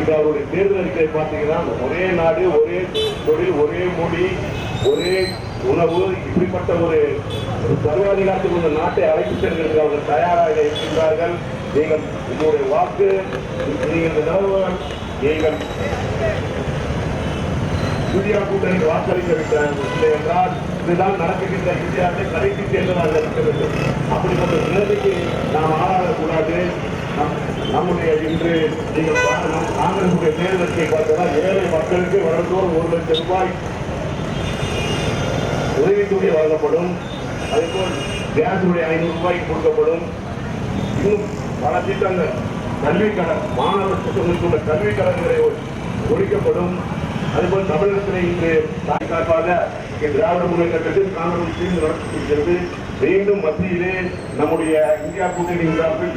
இது அவருடைய தேர்தல் அறிக்கை பார்த்தீங்கன்னா ஒரே நாடு, ஒரே தொழில், ஒரே மொழி, ஒரே உணவு, இப்படிப்பட்ட ஒரு சர்வாதிகாரத்துக்கு இந்த நாட்டை அழைத்து செல்வதற்கு அவர்கள் தயாராக இருக்கின்றார்கள். நீங்கள் உங்களுடைய வாக்கு, நீங்கள் நீங்கள் இந்தியா கூட்டணி வாக்களிக்கவில்லை என்றால் இதுதான் நடக்கின்ற இந்தியாவை கடைசி தேர்தலாக இருக்கிறது. அப்படிப்பட்ட நிலைமைக்கு நாம் ஆளாகக்கூடாது. நம்முடைய இன்று நீங்கள் காங்கிரசுடைய தேர்தலை பார்த்தா ஏழை மக்களுக்கு வருடந்தோறும் 1 லட்சம் ரூபாய் உதவித்தொகை வழங்கப்படும். அதேபோல் கேஸுடைய 500 ரூபாய் கொடுக்கப்படும். இன்னும் பல திட்டங்கள், கல்விக்கடன், மாணவர்களுக்கு கல்விக் கடன்களை ஒழிக்கப்படும். அதுபோல் தமிழகத்திலே இன்று சார்பாக திராவிட முன்னேற்ற கழகம் காங்கிரஸ் சேர்ந்து நடத்தியிருக்கிறது. மீண்டும் மத்தியிலே நம்முடைய இந்தியா கூட்டணியின் சார்பில்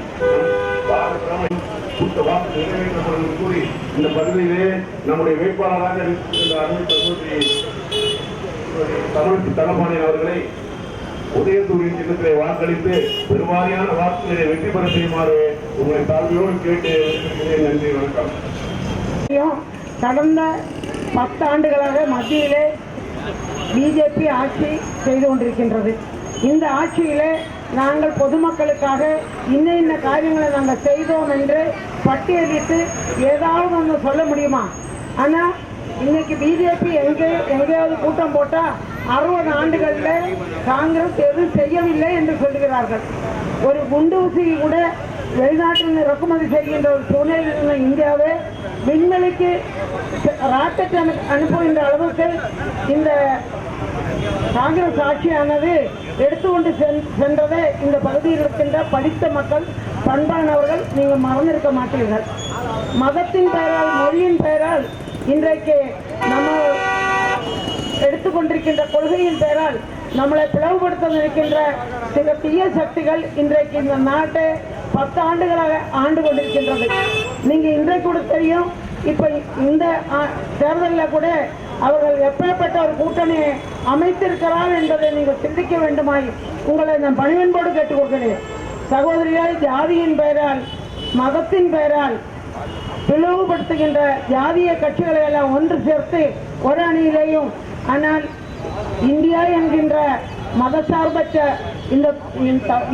கொடுத்த வாக்கு நிறைவேற்றப்படும் கூறி இந்த பகுதியிலே நம்முடைய வேட்பாளராக இருக்கின்ற தமிழ்ச்சி தனபாண்டியன் அவர்களை உதயசூரியன் சின்னத்திலே வாக்களித்து பெருவாரியான வாக்குகளை வெற்றி பெற செய்யுமாறு உங்களை தாழ்மையோடு கேட்டு நன்றி, வணக்கம். கடந்த 10 ஆண்டுகளாக மத்தியிலே பிஜேபி ஆட்சி செய்து கொண்டிருக்கின்றது. இந்த ஆட்சியிலே நாங்கள் பொதுமக்களுக்காக இன்ன காரியங்களை நாங்கள் செய்தோம் என்று பட்டியலிட்டு ஏதாவது ஒன்று சொல்ல முடியுமா? ஆனால் இன்னைக்கு பிஜேபி எங்கேயாவது கூட்டம் போட்டால் 60 ஆண்டுகளில் காங்கிரஸ் எதுவும் செய்யவில்லை என்று சொல்லுகிறார்கள். ஒரு குண்டு ஊசி கூட வெளிநாட்டில் இறக்குமதி செய்கின்ற ஒரு சூழ்நிலை இந்தியாவை விண்வெளிக்கு ராக்கெட் அனுப்புகின்ற அளவுக்கு இந்த காங்கிரஸ் ஆட்சியானது எடுத்துக்கொண்டு சென்றதை இந்த பகுதியில் இருக்கின்ற படித்த மக்கள், பண்பானவர்கள் நீங்கள் மறந்திருக்க மாட்டீர்கள். மதத்தின் பெயரால், மொழியின் பெயரால் இன்றைக்கு நம்ம எடுத்துக்கொண்டிருக்கின்ற கொள்கையின் பெயரால் நம்மளை பிளவுபடுத்த நினைக்கின்ற சில தீய சக்திகள் இன்றைக்கு இந்த நாட்டை 10 ஆண்டுகளாக ஆண்டு கொண்டிருக்கின்றது. நீங்க இன்றைக்கு கூட தெரியும், இப்ப இந்த தேர்தலில் கூட அவர்கள் எப்பேற்பட்ட ஒரு கூட்டணியை அமைத்திருக்கிறார் என்பதை நீங்கள் சிந்திக்க வேண்டுமாய் உங்களை நான் பணிவன்போடு கேட்டுக்கொள்கிறேன். சகோதரியால் ஜாதியின் பெயரால், மதத்தின் பெயரால் பிளவுபடுத்துகின்ற ஜாதிய கட்சிகளை எல்லாம் ஒன்று சேர்த்து ஒரு அணியிலேயும், ஆனால் இந்தியா என்கின்ற மதசார்பற்ற இந்த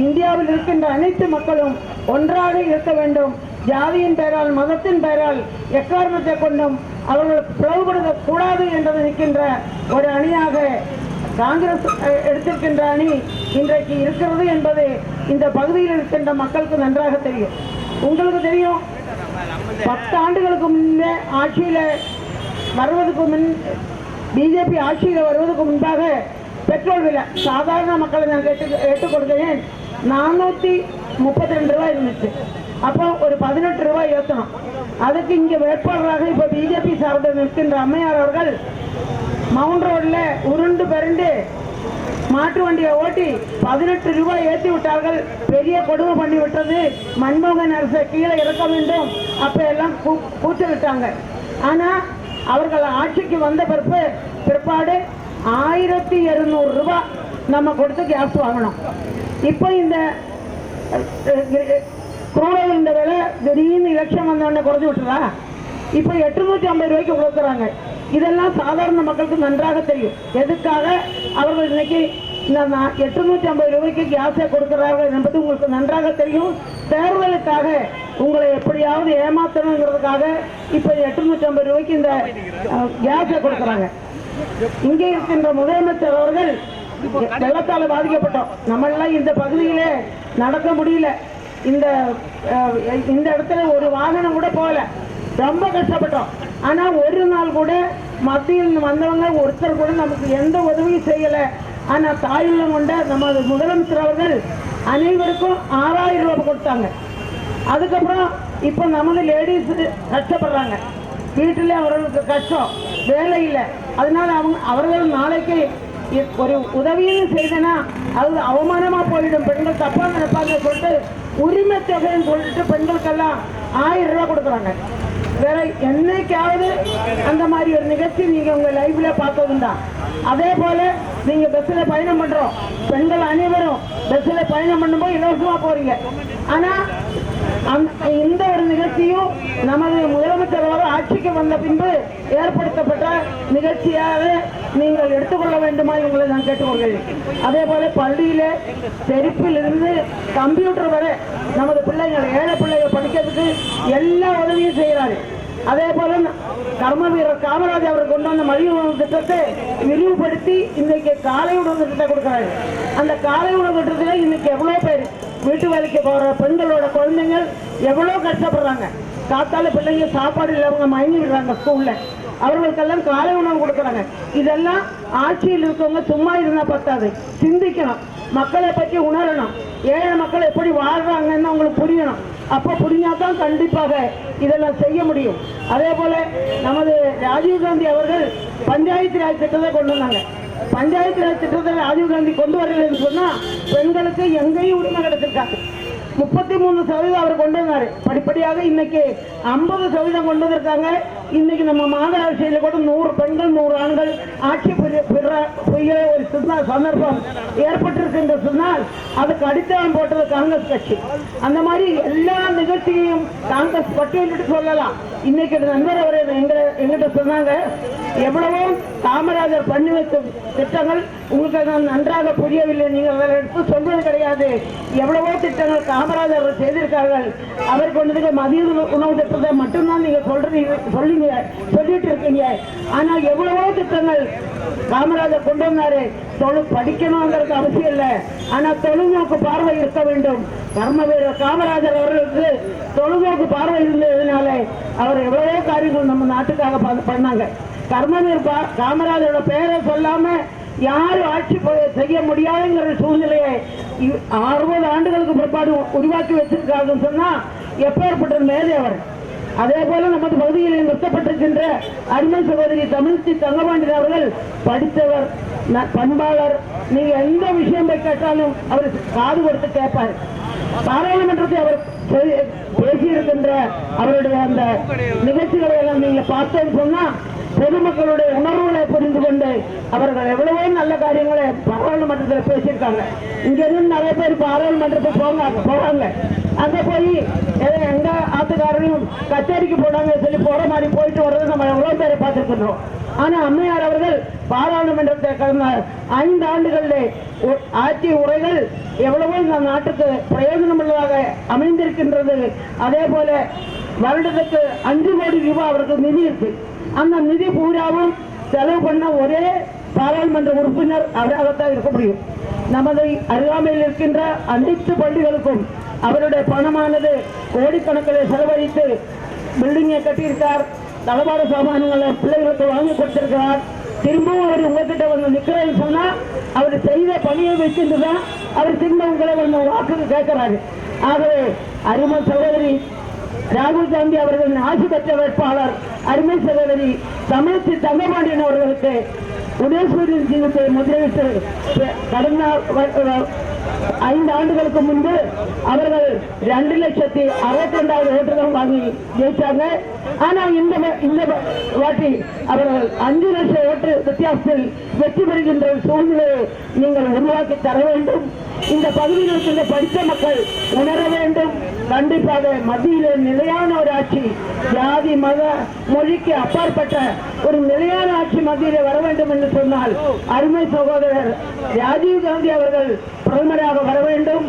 இந்தியாவில் இருக்கின்ற அனைத்து மக்களும் ஒன்றாக இருக்க வேண்டும். ஜாதியின் பெயரால், மதத்தின் பெயரால் எக்காரணத்தை கொண்டும் அவர்கள் பிளவுபடுத்தக்கூடாது என்று நிற்கின்ற ஒரு அணியாக காங்கிரஸ் எடுத்திருக்கின்ற அணி இன்றைக்கு இருக்கிறது என்பது இந்த பகுதியில் இருக்கின்ற மக்களுக்கு நன்றாக தெரியும். உங்களுக்கு தெரியும், 10 ஆண்டுகளுக்கு முன்னே ஆட்சியில் வருவதற்கு முன், பிஜேபி ஆட்சியில் வருவதற்கு முன்பாக பெட்ரோல் விலை சாதாரண மக்களை நான் கேட்டுக் கொடுக்கிறேன், 432 ரூபாய் இருந்துச்சு. அப்போ ஒரு 18 ரூபாய் ஏற்றணும். அதுக்கு இங்கே வேட்பாளராக இப்போ பிஜேபி சார்பில் நிற்கின்ற அம்மையார் அவர்கள் மவுண்ட் ரோடில் உருண்டு பெருண்டு மாட்டு வண்டியை ஓட்டி 18 ரூபாய் ஏற்றி விட்டார்கள். பெரிய கொடுமை பண்ணி விட்டது. மன்மோகன் அரசை கீழே இறக்க வேண்டும் அப்ப எல்லாம் கூச்சலிட்டாங்க. ஆனா அவர்கள் ஆட்சிக்கு வந்த பிற்பாடு 1200 ரூபாய் நம்ம கொடுத்து கேஸ் வாங்கணும். இப்போ இந்த குரூடல் இந்த விலை திடீர்னு எலெக்ஷன் வந்தோடனே குறைஞ்சி விட்டுறா. இப்போ 850 ரூபாய்க்கு கொடுக்குறாங்க. இதெல்லாம் சாதாரண மக்களுக்கு நன்றாக தெரியும். எதுக்காக அவர்கள் இன்னைக்கு இந்த 850 ரூபாய்க்கு கேஸை கொடுக்கிறார்கள் என்பது உங்களுக்கு நன்றாக தெரியும். தேர்தலுக்காக உங்களை எப்படியாவது ஏமாற்றணுங்கிறதுக்காக இப்போ 850 ரூபாய்க்கு இந்த கேஸை கொடுக்குறாங்க. இங்கே இருக்கின்ற முதலமைச்சர் அவர்கள் வெள்ளத்தால் பாதிக்கப்பட்டோம். நம்மளாம் இந்த பகுதியிலே நடக்க முடியல. இந்த இடத்துல ஒரு வாகனம் கூட போகல, ரொம்ப கஷ்டப்பட்டோம். ஆனா ஒரு நாள் கூட மத்தியில் வந்தவங்க ஒருத்தர் கூட நமக்கு எந்த உதவியும் செய்யலை. ஆனா தாயுள்ளம் கொண்ட நமது முதலமைச்சர் அவர்கள் அனைவருக்கும் 6000 ரூபாய் கொடுத்தாங்க. அதுக்கப்புறம் இப்ப நமது லேடிஸ் கஷ்டப்படுறாங்க. வீட்டிலே அவர்களுக்கு கஷ்டம், வேலை இல்லை. அதனால அவர்கள் நாளைக்கு ஒரு உதவியும் செய்தனா அது அவமானமா போயிடும், பெண்கள் தப்பா நினைப்பாங்க சொல்லிட்டு உரிமை தொகைன்னு சொல்லிட்டு பெண்களுக்கெல்லாம் 1000 ரூபாய் கொடுக்குறாங்க. வேற என்னைக்காவது அந்த மாதிரி ஒரு நிகழ்ச்சி நீங்க உங்க லைஃப்ல பார்த்ததுண்டா? அதே போல நீங்க பஸ்ல பயணம் பண்றோம், பெண்கள் அனைவரும் பஸ்ல பயணம் பண்ணும்போது இலவசமா போறீங்க. ஆனா இந்த ஒரு நிகழ்ச்சியும் நமது முதலமைச்சர் அவர்கள் ஆட்சிக்கு வந்த பின்பு ஏற்படுத்தப்பட்ட நிகழ்ச்சியாக நீங்கள் எடுத்துக்கொள்ள வேண்டுமா உங்களை நான் கேட்டுக்கொள்கிறேன். அதே போல பள்ளியிலே செருப்பில் இருந்து கம்ப்யூட்டர் வரை நமது பிள்ளைகள் ஏழை பிள்ளைகள் படிக்கிறதுக்கு எல்லா உதவியும் செய்கிறாரு. அதே போல கர்ம வீரர் காமராஜர் அவர் கொண்டு வந்த மதிய உணவு திட்டத்தை விரிவுபடுத்தி இன்னைக்கு காலை உணவு திட்டத்தை கொடுக்கிறாரு. அந்த காலை உணவு திட்டத்தில் இன்னைக்கு எவ்வளவு பேர் வீட்டு வேலைக்கு போற பெண்களோட குழந்தைகள் எவ்வளவு கஷ்டப்படுறாங்க. காத்தால பிள்ளைங்க சாப்பாடு இல்லாம மயங்கி விடுறாங்க ஸ்கூல்ல. அவர்களுக்கெல்லாம் காலை உணவு கொடுக்குறாங்க. இதெல்லாம் ஆட்சியில் இருக்கவங்க சும்மா இருந்தா பத்தாது, சிந்திக்கணும், மக்களை பற்றி உணரணும், ஏழை மக்கள் எப்படி வாழ்றாங்கன்னு அவங்களுக்கு புரியணும். அப்ப புரிஞ்சாதான் கண்டிப்பாக இதெல்லாம் செய்ய முடியும். அதே போல நமது ராஜீவ்காந்தி அவர்கள் பஞ்சாயத்து ராஜ் திட்டத்தை கொண்டு வந்தாங்க. பஞ்சாயத்து ராஜ் திட்டத்தை ராஜீவ்காந்தி கொண்டு வரலன்னு சொன்னா பெண்களுக்கு எங்கேயும் உரிமை கிடைச்சிருக்காங்க. 33% அவர் கொண்டு வந்தாரு. படிப்படியாக இன்னைக்கு 50% கொண்டு வந்திருக்காங்க. இன்னைக்கு நம்ம மாநகராட்சியில் கூட 100 பெண்கள் 100 ஆண்கள் ஆட்சி புரிய ஒரு சந்தர்ப்பம் ஏற்பட்டிருக்கு என்று சொன்னால் அதுக்கு அடித்தளம் போட்டது காங்கிரஸ் கட்சி. அந்த மாதிரி எல்லா நிகழ்ச்சியையும் காங்கிரஸ் பட்டியலிட்டு சொல்லலாம். இன்னைக்கு நண்பர் அவர் எங்கிட்ட சொன்னாங்க, எவ்வளவோ காமராஜர் பண்ணி வைத்த திட்டங்கள் உங்களுக்கு நான் நன்றாக புரியவில்லை, நீங்கள் அதை எடுத்து சொல்வது கிடையாது. எவ்வளவோ திட்டங்கள் காமராஜர் செய்திருக்கார்கள். அவர் கொண்டதுக்கு மதிய உணவு திட்டத்தை மட்டும்தான் நீங்க சொல்லிட்டு இருக்கீங்க. ஆனால் எவ்வளவோ திட்டங்கள் காமராஜர் கொண்டு வந்தாரு. படிக்கணுங்கிறது அவசியம் இல்லை, ஆனா தொழுநோக்கு பார்வை இருக்க வேண்டும். கர்ம வீரர் காமராஜர் அவர்களுக்கு தொழுநோக்கு பார்வை இருந்ததுனால அவர் எவ்வளவோ காரியங்கள் நம்ம நாட்டுக்காக பண்ணாங்க. கர்மவீர் காமராஜரோட பெயரை சொல்லாம யாரும் ஆட்சி செய்ய முடியாதுங்கிற சூழ்நிலையை 60 ஆண்டுகளுக்கு பிற்பாடு உருவாக்கி வச்சிருக்காருன்னு சொன்னா எப்பேற்பட்ட மேலே அவர். அதே போல நமது பகுதியில் நிறுத்தப்பட்டிருக்கின்ற அருமை சகோதரி தமிழ்ச்சி தங்கபாண்டியன் அவர்கள் படித்தவர், பண்பாளர். நீங்க எந்த விஷயம் போய் கேட்டாலும் அவர் காது கொடுத்து கேட்பார். பாராளுமன்றத்தை அவர் பேசியிருக்கின்ற அவருடைய அந்த நிகழ்ச்சிகளை எல்லாம் நீங்க பார்த்தோன்னு சொன்னா பொதுமக்களுடைய உணர்வுகளை புரிந்து கொண்டு அவர்கள் எவ்வளவோ நல்ல காரியங்களை பாராளுமன்றத்தில் பேசியிருக்காங்க. இங்க இருந்து நிறைய பேர் பாராளுமன்றத்துக்கு போறாங்க. அங்க போய் எங்க ஆத்துக்காரரையும் கச்சேரிக்கு போனாங்க சொல்லி போற மாதிரி போயிட்டு வர்றது நம்ம எவ்வளவு பேரை பார்த்துருக்கிறோம். ஆனா அம்மையார் அவர்கள் பாராளுமன்றத்தை கடந்த 5 ஆண்டுகளிலே ஆட்சி உரைகள் எவ்வளவோ இந்த நாட்டுக்கு பிரயோஜனம் உள்ளதாக அமைந்திருக்கின்றது. அதே போல வருடத்துக்கு 5 கோடி ரூபாய் அவருக்கு நிதி இருக்கு. அந்த நிதி பூராவும் செலவு பண்ண ஒரே பாராளுமன்ற உறுப்பினர் அவராகத்தான் இருக்க முடியும். நமது அருகாமையில் இருக்கின்ற அனைத்து பள்ளிகளுக்கும் அவருடைய பணமானது கோடிக்கணக்கில் செலவழித்து பில்டிங்கை கட்டியிருக்கார். தளபாட சாமான்களை பிள்ளைகளுக்கு வாங்கி கொடுத்திருக்கிறார். திரும்பவும் அவர் உங்ககிட்ட வந்து நிக்கிறேன்னு சொன்னா அவர் செய்த பணியை வச்சுட்டுதான் அவர் திரும்ப உங்களை வந்து வாக்கு கேட்கிறாரு. ஆகவே அருமை சகோதரி ராகுல் காந்தி அவர்களின் ஆட்சி பெற்ற வேட்பாளர் அருமை சகோதரி தமிழ்ச்சி தங்கபாண்டியன் அவர்களுக்கு உதயசூரியன் சின்னத்தை முதிரையிட்டு கடந்த 5 ஆண்டுகளுக்கு முன்பு அவர்கள் 2,62,000 ஓட்டுகள் வாங்கி ஜெயிச்சாங்க. ஆனா இந்த வாட்டி அவர்கள் 5 லட்சம் ஓட்டு வித்தியாசத்தில் வெற்றி பெறுகின்ற சூழ்நிலையை நீங்கள் உருவாக்கி தர வேண்டும். இந்த பகுதியில் இருக்கின்ற படித்த மக்கள் உணர வேண்டும். கண்டிப்பாக மத்தியிலே நிலையான ஒரு ஆட்சி, ஜாதி மத மொழிக்கு அப்பாற்பட்ட ஒரு நிலையான ஆட்சி மத்தியிலே வர வேண்டும் என்று சொன்னால் அருமை சகோதரர் ராஜீவ் காந்தி அவர்கள் பிரதமராக வர வேண்டும்.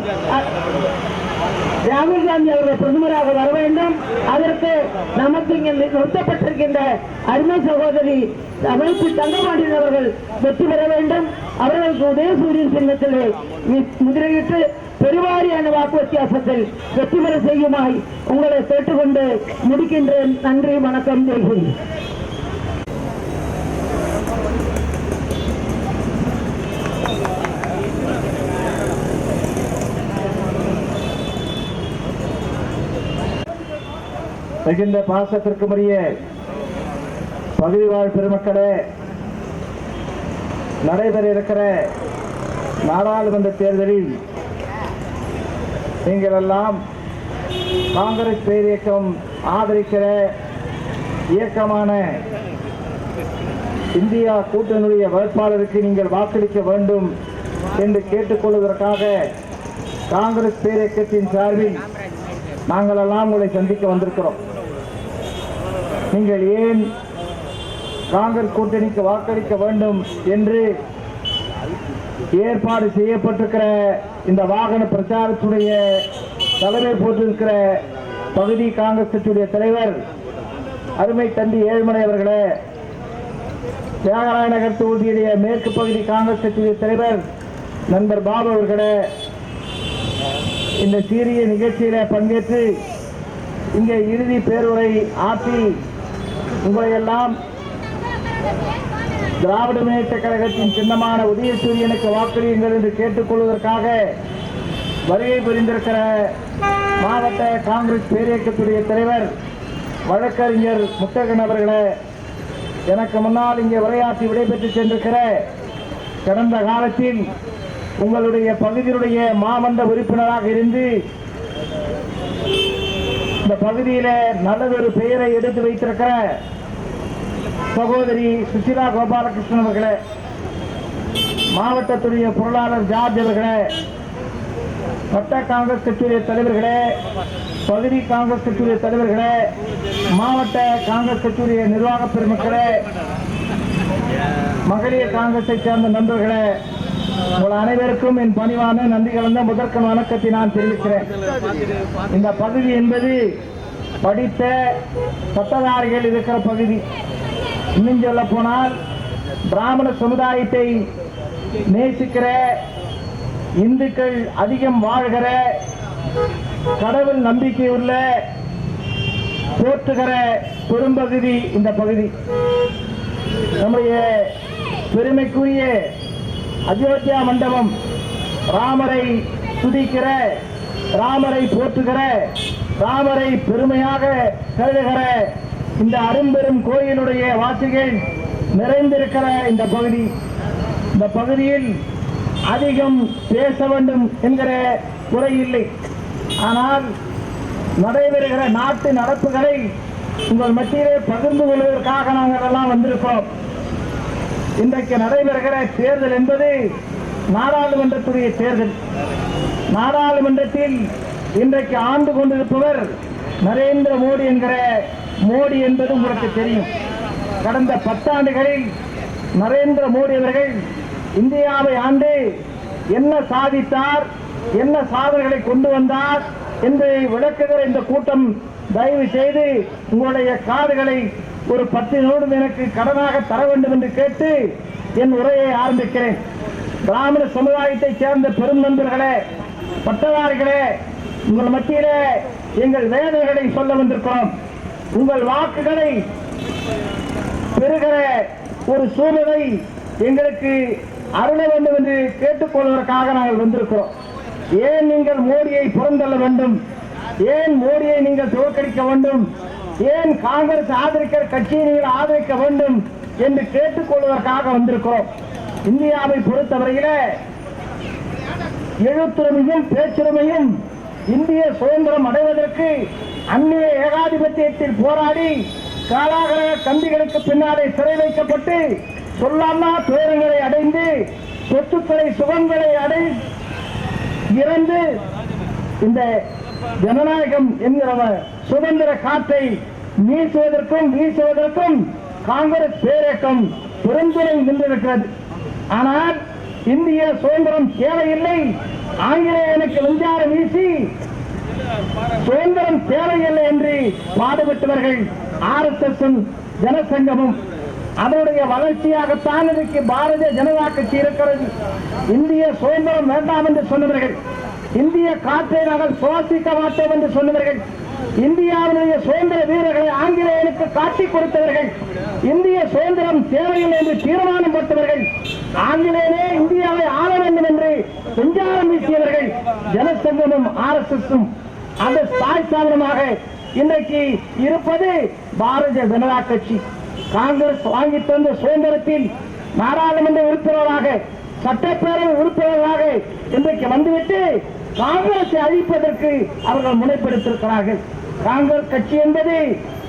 ராகுல் காந்தி அவர்கள் பிரதமராக வர வேண்டும். அதற்கு நமக்கு இங்கே நிறுத்தப்பட்டிருக்கின்ற அருமை சகோதரி அமைப்பு தங்கபாண்டியன் அவர்கள் வெற்றி பெற வேண்டும். அவர்களுக்கு உதயசூரியன் சின்னத்திலே முதிரையிட்டு பெருவாரியான வாக்கு வித்தியாசத்தில் வெற்றி பெற செய்யுமாய் உங்களை கேட்டுக்கொண்டு முடிக்கின்றேன். நன்றி, வணக்கம், ஜெய்ஹிந்த். மிகுந்த பாசத்திற்குரிய பகுதி வாழ் பெருமக்களே, நடைபெற இருக்கிற நாடாளுமன்ற தேர்தலில் நீங்கள் எல்லாம் காங்கிரஸ் பேரியக்கம் ஆதரிக்கிற இயக்கமான இந்தியா கூட்டணியுடைய வேட்பாளருக்கு நீங்கள் வாக்களிக்க வேண்டும் என்று கேட்டுக்கொள்வதற்காக காங்கிரஸ் பேரியக்கத்தின் சார்பில் நாங்கள் எல்லாம் உங்களை சந்திக்க வந்திருக்கிறோம். நீங்கள் ஏன் காங்கிரஸ் கூட்டணிக்கு வாக்களிக்க வேண்டும் என்று ஏற்பாடு செய்யப்பட்டிருக்கிற இந்த வாகன பிரச்சாரத்துடைய தலைமை போட்டிருக்கிற பகுதி காங்கிரஸ் கட்சியுடைய தலைவர் அருமை தம்பி ஏழுமலை அவர்களே, தியாகராய நகர் தொகுதியுடைய மேற்கு பகுதி காங்கிரஸ் கட்சியுடைய தலைவர் நண்பர் பாபு அவர்களே, இந்த சீரிய நிகழ்ச்சியில பங்கேற்று இங்கே இறுதி பேருரை ஆற்றி உங்களை எல்லாம் திராவிட முன்னேற்ற கழகத்தின் சின்னமான உதயசூரியனுக்கு வாக்களியுங்கள் என்று கேட்டுக்கொள்வதற்காக வருகை புரிந்திருக்கிற மாவட்ட காங்கிரஸ் பேரியக்கத்துடைய தலைவர் வழக்கறிஞர் முத்தகன் அவர்களே, எனக்கு முன்னால் இங்கே உரையாற்றி விடைபெற்று சென்றிருக்கிற கடந்த காலத்தில் உங்களுடைய பகுதியினுடைய மாமன்ற உறுப்பினராக இருந்து இந்த பகுதியில நல்லதொரு பெயரை எடுத்து வைத்திருக்கிற சகோதரி சுசிலா கோபாலகிருஷ்ணன் அவர்களே, மாவட்டத்துடைய பொருளாளர் ஜார்ஜ் அவர்களே, வட்ட காங்கிரஸ் கட்சியுடைய தலைவர்களே, பகுதி காங்கிரஸ் கட்சியுடைய தலைவர்களே, மாவட்ட காங்கிரஸ் கட்சியுடைய நிர்வாக பெருமக்களே, மகளிர் காங்கிரஸை சேர்ந்த நண்பர்களே, உங்கள் அனைவருக்கும் என் பணிவான நன்றி கலந்த முதற்கண் வணக்கத்தை நான் தெரிவிக்கிறேன். இந்த பகுதி என்பது படித்த பட்டதாரிகள் இருக்கிற பகுதி. இன்னும் சொல்ல போனால் பிராமண சமுதாயத்தை நேசிக்கிற, இந்துக்கள் அதிகம் வாழ்கிற, கடவுள் நம்பிக்கை உள்ள, போற்றுகிற பெரும்பகுதி இந்த பகுதி. நம்முடைய பெருமைக்குரிய அயோத்தியா மண்டபம், ராமரை துதிக்கிற, ராமரை போற்றுகிற, ராமரை பெருமையாக கருதுகிற இந்த அரும்பெரும் கோயிலுடைய வாசிகள் நிறைந்திருக்கிற இந்த பகுதி. இந்த பகுதியில் அதிகம் பேச வேண்டும் என்கிற குறை இல்லை. ஆனால் நடைபெறுகிற நாட்டு நடப்புகளை உங்கள் மத்தியிலே பகிர்ந்து கொள்வதற்காக நாங்கள் எல்லாம் வந்திருக்கிறோம். இன்றைக்கு நடைபெறுகிற தேர்தல் என்பது நாடாளுமன்றத்துடைய தேர்தல். நாடாளுமன்றத்தில் இன்றைக்கு ஆண்டு கொண்டிருப்பவர் நரேந்திர மோடி என்கிற மோடி என்பது உங்களுக்கு தெரியும். கடந்த 10 ஆண்டுகளில் நரேந்திர மோடி அவர்கள் இந்தியாவை ஆண்டு என்ன சாதித்தார், என்ன சாதனைகளை கொண்டு வந்தார் என்பதை விளக்குகிற இந்த கூட்டம் தயவு செய்து உங்களுடைய காதுகளை ஒரு 10 நிமிடம் எனக்கு கடனாக தர வேண்டும் என்று கேட்டு என் உரையை ஆரம்பிக்கிறேன். பிராமண சமுதாயத்தை சேர்ந்த பெரும் நண்பர்களே, பட்டதாரிகளே, உங்கள் மத்தியிலே எங்கள் வேதனைகளை சொல்ல வந்திருக்கிறோம். உங்கள் வாக்குகளை பெறுகிற ஒரு சூழலை எங்களுக்கு அருள வேண்டும் என்று கேட்டுக்கொள்வதற்காக நாங்கள் வந்திருக்கிறோம். ஏன் நீங்கள் மோடியை புறந்தள்ள வேண்டும்? ஏன் மோடியை நீங்கள் தோற்கடிக்க வேண்டும்? ஏன் காங்கிரஸ் ஆதரிக்கிற கட்சியை நீங்கள் ஆதரிக்க வேண்டும் என்று கேட்டுக்கொள்வதற்காக வந்திருக்கிறோம். இந்தியாவை பொறுத்தவரையில எழுத்துரிமையும் பேச்சுரிமையும் இந்திய சுதந்திரம் அடைவதற்கு அந்நிய ஏகாதிபத்தியத்தில் போராடி காலாகர கம்பிகளுக்கு பின்னாலே சிறை வைக்கப்பட்டு சொல்லாமா துயரங்களை அடைந்து சொத்துக்களை சுகங்களை அடை இறந்து இந்த ஜனநாயகம் என்கிற சுதந்திர காற்றை வீசுவதற்கும் காங்கிரஸ் பேரியக்கம் பெருந்துணை நின்றிருக்கிறது. ஆனால் இந்திய சுதந்திரம் தேவையில்லை, ஆங்கிலேயனுக்கு வெஞ்சாரம் வீசி சுதந்திரம் தேவையில்லை என்று பாடுபட்டவர்கள் RSS ஜனசங்கமும். அதனுடைய வளர்ச்சியாகத்தான் இன்றைக்கு பாரதிய ஜனதா கட்சி இருக்கிறது. இந்திய சுதந்திரம் வேண்டாம் என்று சொன்னவர்கள், இந்திய காற்றை நாங்கள் சுவாசிக்க மாட்டோம் என்று சொன்னவர்கள், இந்தியாவினுடைய சுதந்திர வீரர்களை ஆங்கிலேயனுக்கு காட்டிக் கொடுத்தவர்கள், இந்திய சுதந்திரம் தேவையில்லை என்று தீர்மானம் போட்டவர்கள், ஆங்கிலேயனே இந்தியாவை ஆள வேண்டும் என்று செஞ்சாரம் வீசியவர்கள் ஜனசங்கமும் RSS-ம். அந்த தாய் சாதனமாக இன்றைக்கு இருப்பது பாரதிய ஜனதா கட்சி. காங்கிரஸ் வாங்கி தந்த சுதந்திரத்தில் நாடாளுமன்ற உறுப்பினராக, சட்டப்பேரவை உறுப்பினராக இன்றைக்கு வந்துவிட்டு காங்கிரஸை அழிப்பதற்கு அவர்கள் முனைப்பெடுத்திருக்கிறார்கள். காங்கிரஸ் கட்சி என்பது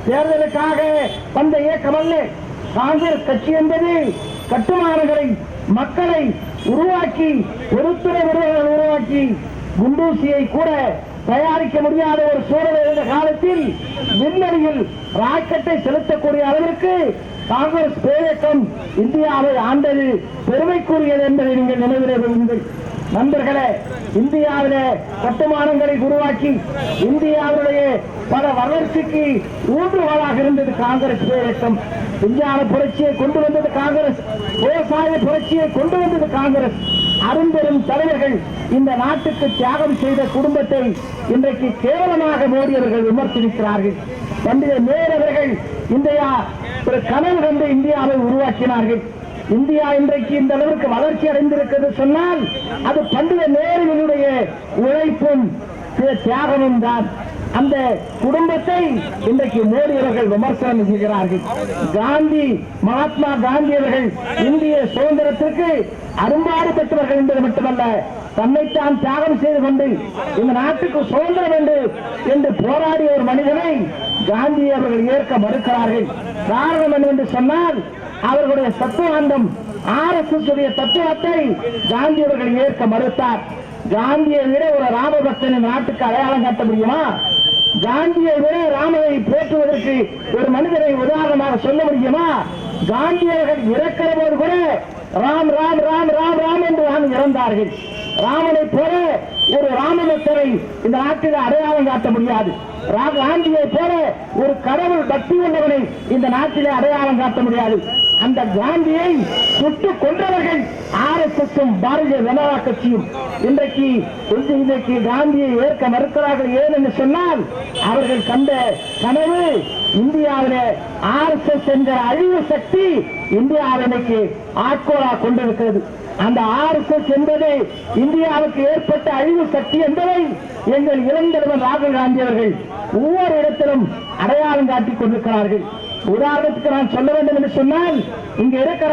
தேர்தலுக்காக வந்த இயக்கம் அல்ல. காங்கிரஸ் கட்சி என்பது கட்டுமானங்களை, மக்களை உருவாக்கி, பொதுத்துறை உருவாக்கி குண்டூசியை கூட தயாரிக்க முடியாத ஒரு சூழல் இருந்த காலத்தில் விண்வெளியில் ராக்கெட்டை செலுத்தக்கூடிய அளவிற்கு காங்கிரஸ் பேரியக்கம் இந்தியாவை ஆண்டது பெருமைக்குரியது என்பதை நீங்கள் நினைவிலே கொள்ளுங்கள். நண்பர்களே, இந்தியாவிலே கட்டுமானங்களை உருவாக்கி இந்தியாவுடைய பல வளர்ச்சிக்கு ஊன்றுகோலாக இருந்தது காங்கிரஸ் பேரியக்கம். விஞ்ஞான புரட்சியை கொண்டு வந்தது காங்கிரஸ், விவசாய புரட்சியை கொண்டு வந்தது காங்கிரஸ். அரும்பெரும் தலைவர்கள் இந்த நாட்டுக்கு தியாகம் செய்த குடும்பத்தை இன்றைக்கு கேவலமாக மோடி அவர்கள் விமர்சிக்கிறார்கள். பண்டித நேரு அவர்கள் இந்தியா ஒரு கனவு கண்டு இந்தியாவை உருவாக்கினார்கள். இந்தியா இன்றைக்கு இந்த அளவுக்கு வளர்ச்சி அடைந்திருக்கிறது சொன்னால் அது பண்டித நேருவினுடைய உழைப்பும் தியாகமும் தான். அந்த குடும்பத்தை இன்றைக்கு மோடி அவர்கள் விமர்சனம் செய்கிறார்கள். காந்தி, மகாத்மா காந்தி அவர்கள் இந்திய சுதந்திரத்திற்கு அரும்பாடு பெற்றவர்கள் என்பது மட்டுமல்ல, தன்னைத்தான் தியாகம் செய்து கொண்டு இந்த நாட்டுக்கு சுதந்திரம் வேண்டும் என்று போராடிய ஒரு மனிதனை காந்தி அவர்கள் ஏற்க மறுக்கிறார்கள். காரணம் என்னவென்று சொன்னால் அவர்களுடைய தத்துவாந்தம், RSS உடைய தத்துவத்தை காந்தி அவர்கள் ஏற்க மறுத்தார். காந்தியை விட ஒரு ராமபக்தன் நாட்டுக்கு அடையாளம் காட்ட முடியுமா? காந்தியை விட ராமனை போற்றுவதற்கு ஒரு மனிதனை உதாரணமாக சொல்ல முடியுமா? காந்தியர்கள் இறக்கிற போது கூட ராம் ராம் ராம் ராம் ராம் என்று இறந்தார்கள். ராமனை போல ஒரு ராமபக்தரை இந்த நாட்டில் அடையாளம் காட்ட முடியாது. காந்தியை போல ஒரு கடவுள் பக்தி உள்ளவனை இந்த நாட்டிலே அடையாளம் காட்ட முடியாது. அந்த காந்தியை சுட்டு கொன்றவர்கள் RSSம் பாரதிய ஜனதா கட்சியும் இன்றைக்கு காந்தியை ஏற்க மறுக்கிறார்கள். ஏன் என்று சொன்னால் அவர்கள் கண்ட கனவு இந்தியாவிலே RSS என்கிற அழிவு சக்தி இந்தியாவை இன்னைக்கு ஆட்கோளாக கொண்டிருக்கிறது. அந்த RSS என்பது இந்தியாவுக்கு ஏற்பட்ட அழிவு சக்தி என்பதை எங்கள் இளைஞர் ராகுல் காந்தி அவர்கள் ஒவ்வொரு இடத்திலும் அடையாளம் காட்டிக் கொண்டிருக்கிறார்கள். உதாரணத்துக்கு நான் சொல்ல வேண்டும் என்று சொன்னால், இங்க இருக்கிற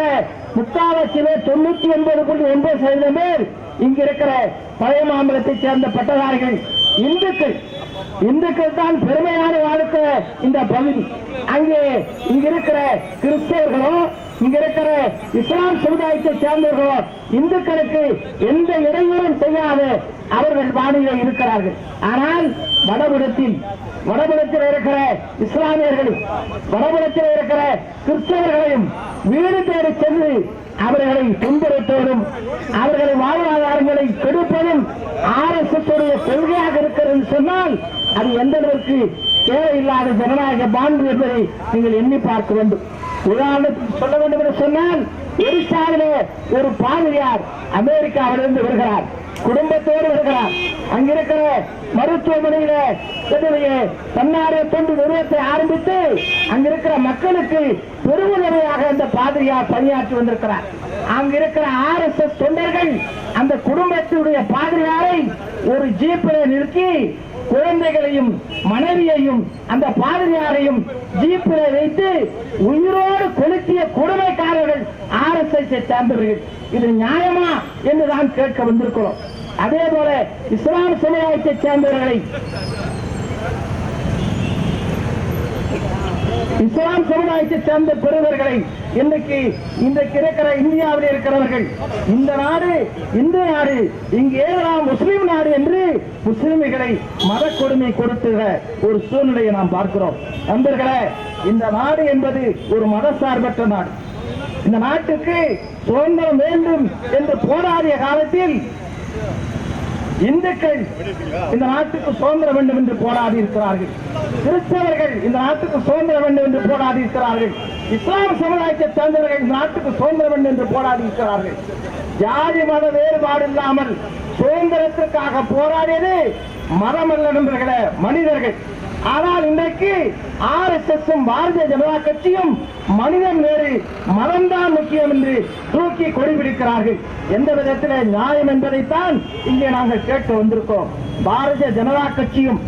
முக்காவாசியிலே 99.9% பேர் இங்க இருக்கிற பழைய மாநிலத்தை சேர்ந்த பட்டதாரிகள் இந்துக்கள் தான் பெருமையான வாழ்க்கை இந்த பகுதி. அங்கே இங்க இருக்கிற கிறிஸ்தவர்களோ இங்க இருக்கிற இஸ்லாம் சமுதாயத்தை சேர்ந்தவர்களோ இந்துக்களுக்கு எந்த இடையூறும் செய்யாத அவர்கள் வாணியில இருக்கிறார்கள். ஆனால் வடபுறத்தில் இருக்கிற இஸ்லாமியர்களும் வடபுறத்தில் இருக்கிற கிறிஸ்தவர்களையும் வீடு தேடி சென்று அவர்களை துன்புறுத்துவதும் அவர்களை வாழ்வாதாரங்களை கெடுப்பதும் RSS உடைய கொள்கையாக இருக்கிறது சொன்னால் அது எந்த அளவுக்கு தேவையில்லாத ஜனநாயக பாண்டு என்பதை நீங்கள் எண்ணி பார்க்க வேண்டும். உதாரணத்துக்கு சொல்ல வேண்டும் என்று சொன்னால், ஒரிசாவிலே ஒரு பாதிரியார் அமெரிக்காவிலிருந்து வருகிறார், குடும்பத்தோடு வருகிறார். அங்கிருக்கிற மருத்துவமனையில தன்னார்வ தொண்டு நிறுவனத்தை ஆரம்பித்து அங்கிருக்கிற மக்களுக்கு பெருமுதலையாக அந்த பாதிரியார் பணியாற்றி வந்திருக்கிறார். அங்கிருக்கிற RSS தொண்டர்கள் அந்த குடும்பத்தினுடைய பாதிரியாரை ஒரு ஜீப்பில் நிறுத்தி குழந்தைகளையும் மனைவியையும் அந்த பாதிரியாரையும் ஜீப்பில் வைத்து உயிரோடு கொளுத்திய கொடுமைக்காரர்கள் RSS சேர்ந்தவர்கள். இது நியாயமா என்று தான் கேட்க வந்திருக்கிறோம். அதே போல இஸ்லாம் சமுதாயத்தை சேர்ந்தவர்களை இஸ்லாம் சமுதாயத்தை சேர்ந்த பெறுவர்களை இன்றைக்கு இருக்கிற இந்தியாவில் இருக்கிறவர்கள் இந்த நாடு இந்து நாடு, இங்கே முஸ்லிம் நாடு என்று முஸ்லிம்களை மத கொடுமை கொடுத்துகிற ஒரு சூழ்நிலையை நாம் பார்க்கிறோம். நண்பர்களே, இந்த நாடு என்பது ஒரு மதசார்பற்ற நாடு. இந்த நாட்டுக்கு சுதந்திரம் வேண்டும் என்று போராடிய காலத்தில் இந்துக்கள் இந்த நாட்டுக்கு சுதந்திரம் வேண்டும் என்று போராடி இருக்கிறார்கள். கிறிஸ்தவர்கள் இந்த நாட்டுக்கு சுதந்திரம் வேண்டும் என்று போராடி இருக்கிறார்கள். இஸ்லாம் சமுதாயத்தை சேர்ந்தவர்கள் இந்த நாட்டுக்கு சுதந்திரம் வேண்டும் என்று போராடி இருக்கிறார்கள். ஜாதி மத வேறுபாடு இல்லாமல் சுதந்திரத்திற்காக போராடியது மதம் அல்ல நண்பர்களே, மனிதர்கள். ஆனால் இன்றைக்கு RSSம் பாரதிய ஜனதா கட்சியும் மனிதன் வேறு மதம்தான் முக்கியம் என்று தூக்கி கொடிபிடிக்கிறார்கள். எந்த விதத்தில் நியாயம் என்பதைத்தான் இங்கே நாங்கள் கேட்டு வந்திருக்கோம். பாரதிய ஜனதா கட்சியும்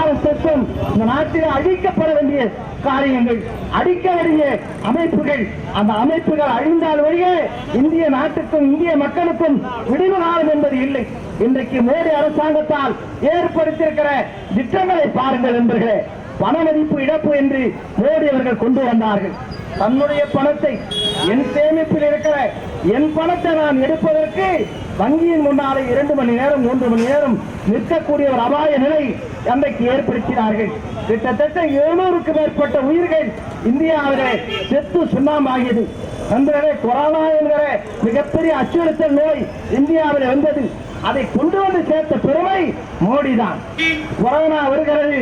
RSSம் இந்த நாட்டில் அழிக்கப்பட வேண்டிய காரியங்கள், அடிக்க வேண்டிய அமைப்புகள், அந்த அமைப்புகள் அழிந்தால் வழியே இந்திய நாட்டுக்கும் இந்திய மக்களுக்கும் விடிவு காலம் என்பது இல்லை. இன்றைக்கு மோடி அரசாங்கத்தால் ஏற்படுத்தியிருக்கிற திட்டங்களை பாருங்கள் என்பர்களே. பண மதிப்பு இழப்பு என்று மோடி அவர்கள் கொண்டு வந்தார்கள். தன்னுடைய பணத்தை என் சேமிப்பில் இருக்கிற என் பணத்தை நான் எடுப்பதற்கு வங்கியின் முன்னாலே 2 மணி நேரம் 3 மணி நேரம் நிற்கக்கூடிய ஒரு அபாய நிலை அன்றைக்கு ஏற்படுத்தினார்கள். கிட்டத்தட்ட 700க்கு மேற்பட்ட உயிர்கள் இந்தியாவிலே செத்து சுண்ணாம்பாகியது. நண்பர்களே, கொரோனா என்கிற மிகப்பெரிய அச்சுறுத்தல் நோய் இந்தியாவில் வந்தது. அதை கொண்டு வந்து சேர்த்த பெருமை மோடி தான். கொரோனா வருகிறது,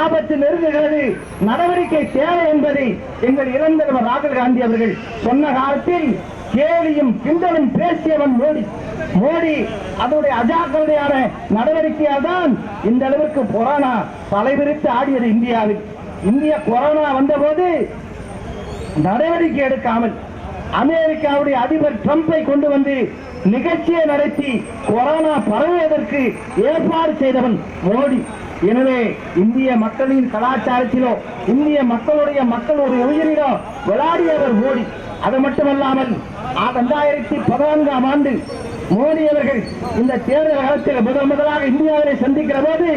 ஆபத்து நெருங்குகிறது, நடவடிக்கை தேவை என்பதை எங்கள் இறந்தவர் ராகுல் காந்தி அவர்கள் சொன்ன காலத்தில் கேலியும் கிண்டலும் பேசியவன் மோடி அதனுடைய அஜாக்கிரதையான நடவடிக்கையால் தான் இந்த அளவிற்கு கொரோனா தலைவிரித்து ஆடியது இந்தியாவில். இந்தியா கொரோனா வந்தபோது நடவடிக்கை எடுக்காமல் அமெரிக்காவுடைய அதிபர் டிரம்பை கொண்டு வந்து நிகழ்ச்சியை நடத்தி கொரோனா பரவுவதற்கு ஏற்பாடு செய்தவன் மோடி. எனவே இந்திய மக்களின் கலாச்சாரத்திலோ இந்திய மக்களுடைய உயிரிலோ விளையாடியவர் மோடி. அது மட்டுமல்லாமல் 2014ஆம் ஆண்டு மோடி அவர்கள் இந்த தேர்தல் காலத்தில் முதலாக இந்தியாவிலே சந்திக்கிற போது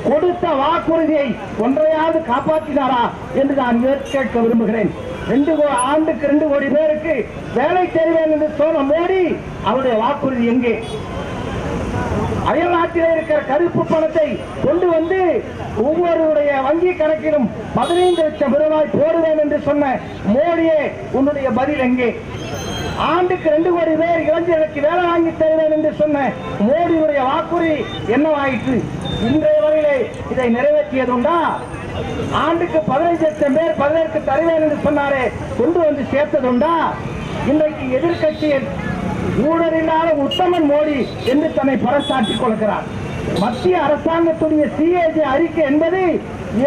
கொடுத்த வாக்குறுதியை ஒன்றையாவது காப்பாற்றினாரா என்று நான் கேட்க விரும்புகிறேன். 2 ஆண்டுக்கு 2 கோடி பேருக்கு வேலை தருவேன் என்று சொன்ன மோடி அவருடைய வாக்குறுதி எங்கே? அயல்நாட்டிலே இருக்கிற கருப்பு பணத்தை கொண்டு வந்து ஒவ்வொருடைய வங்கி கணக்கிலும் 15 லட்சம் ரூபாய் போடுவேன் என்று சொன்ன மோடியே, உன்னுடைய பதில் எங்கே? ஆண்டுக்கு 2 கோடி பேர் இளைஞர்களுக்கு வேலை வாங்கி தருவேன் என்று சொன்ன மோடியுடைய வாக்குறுதி என்னவாயிற்று? இன்றைய வரையிலே இதை நிறைவேற்றியதுண்டா? ஆண்டுக்கு 15 லட்சம் பேர் பதவிக்கு தருவேன் என்று சொன்னாரே, கொண்டு வந்து சேர்த்ததுண்டா? இன்றைக்கு எதிர்கட்சியில் ஊழலில்லாத உத்தமன் மோடி என்று தன்னை பறைசாற்றிக் கொள்கிறார். மத்திய அரசாங்கத்துடைய CAG அறிக்கை என்பது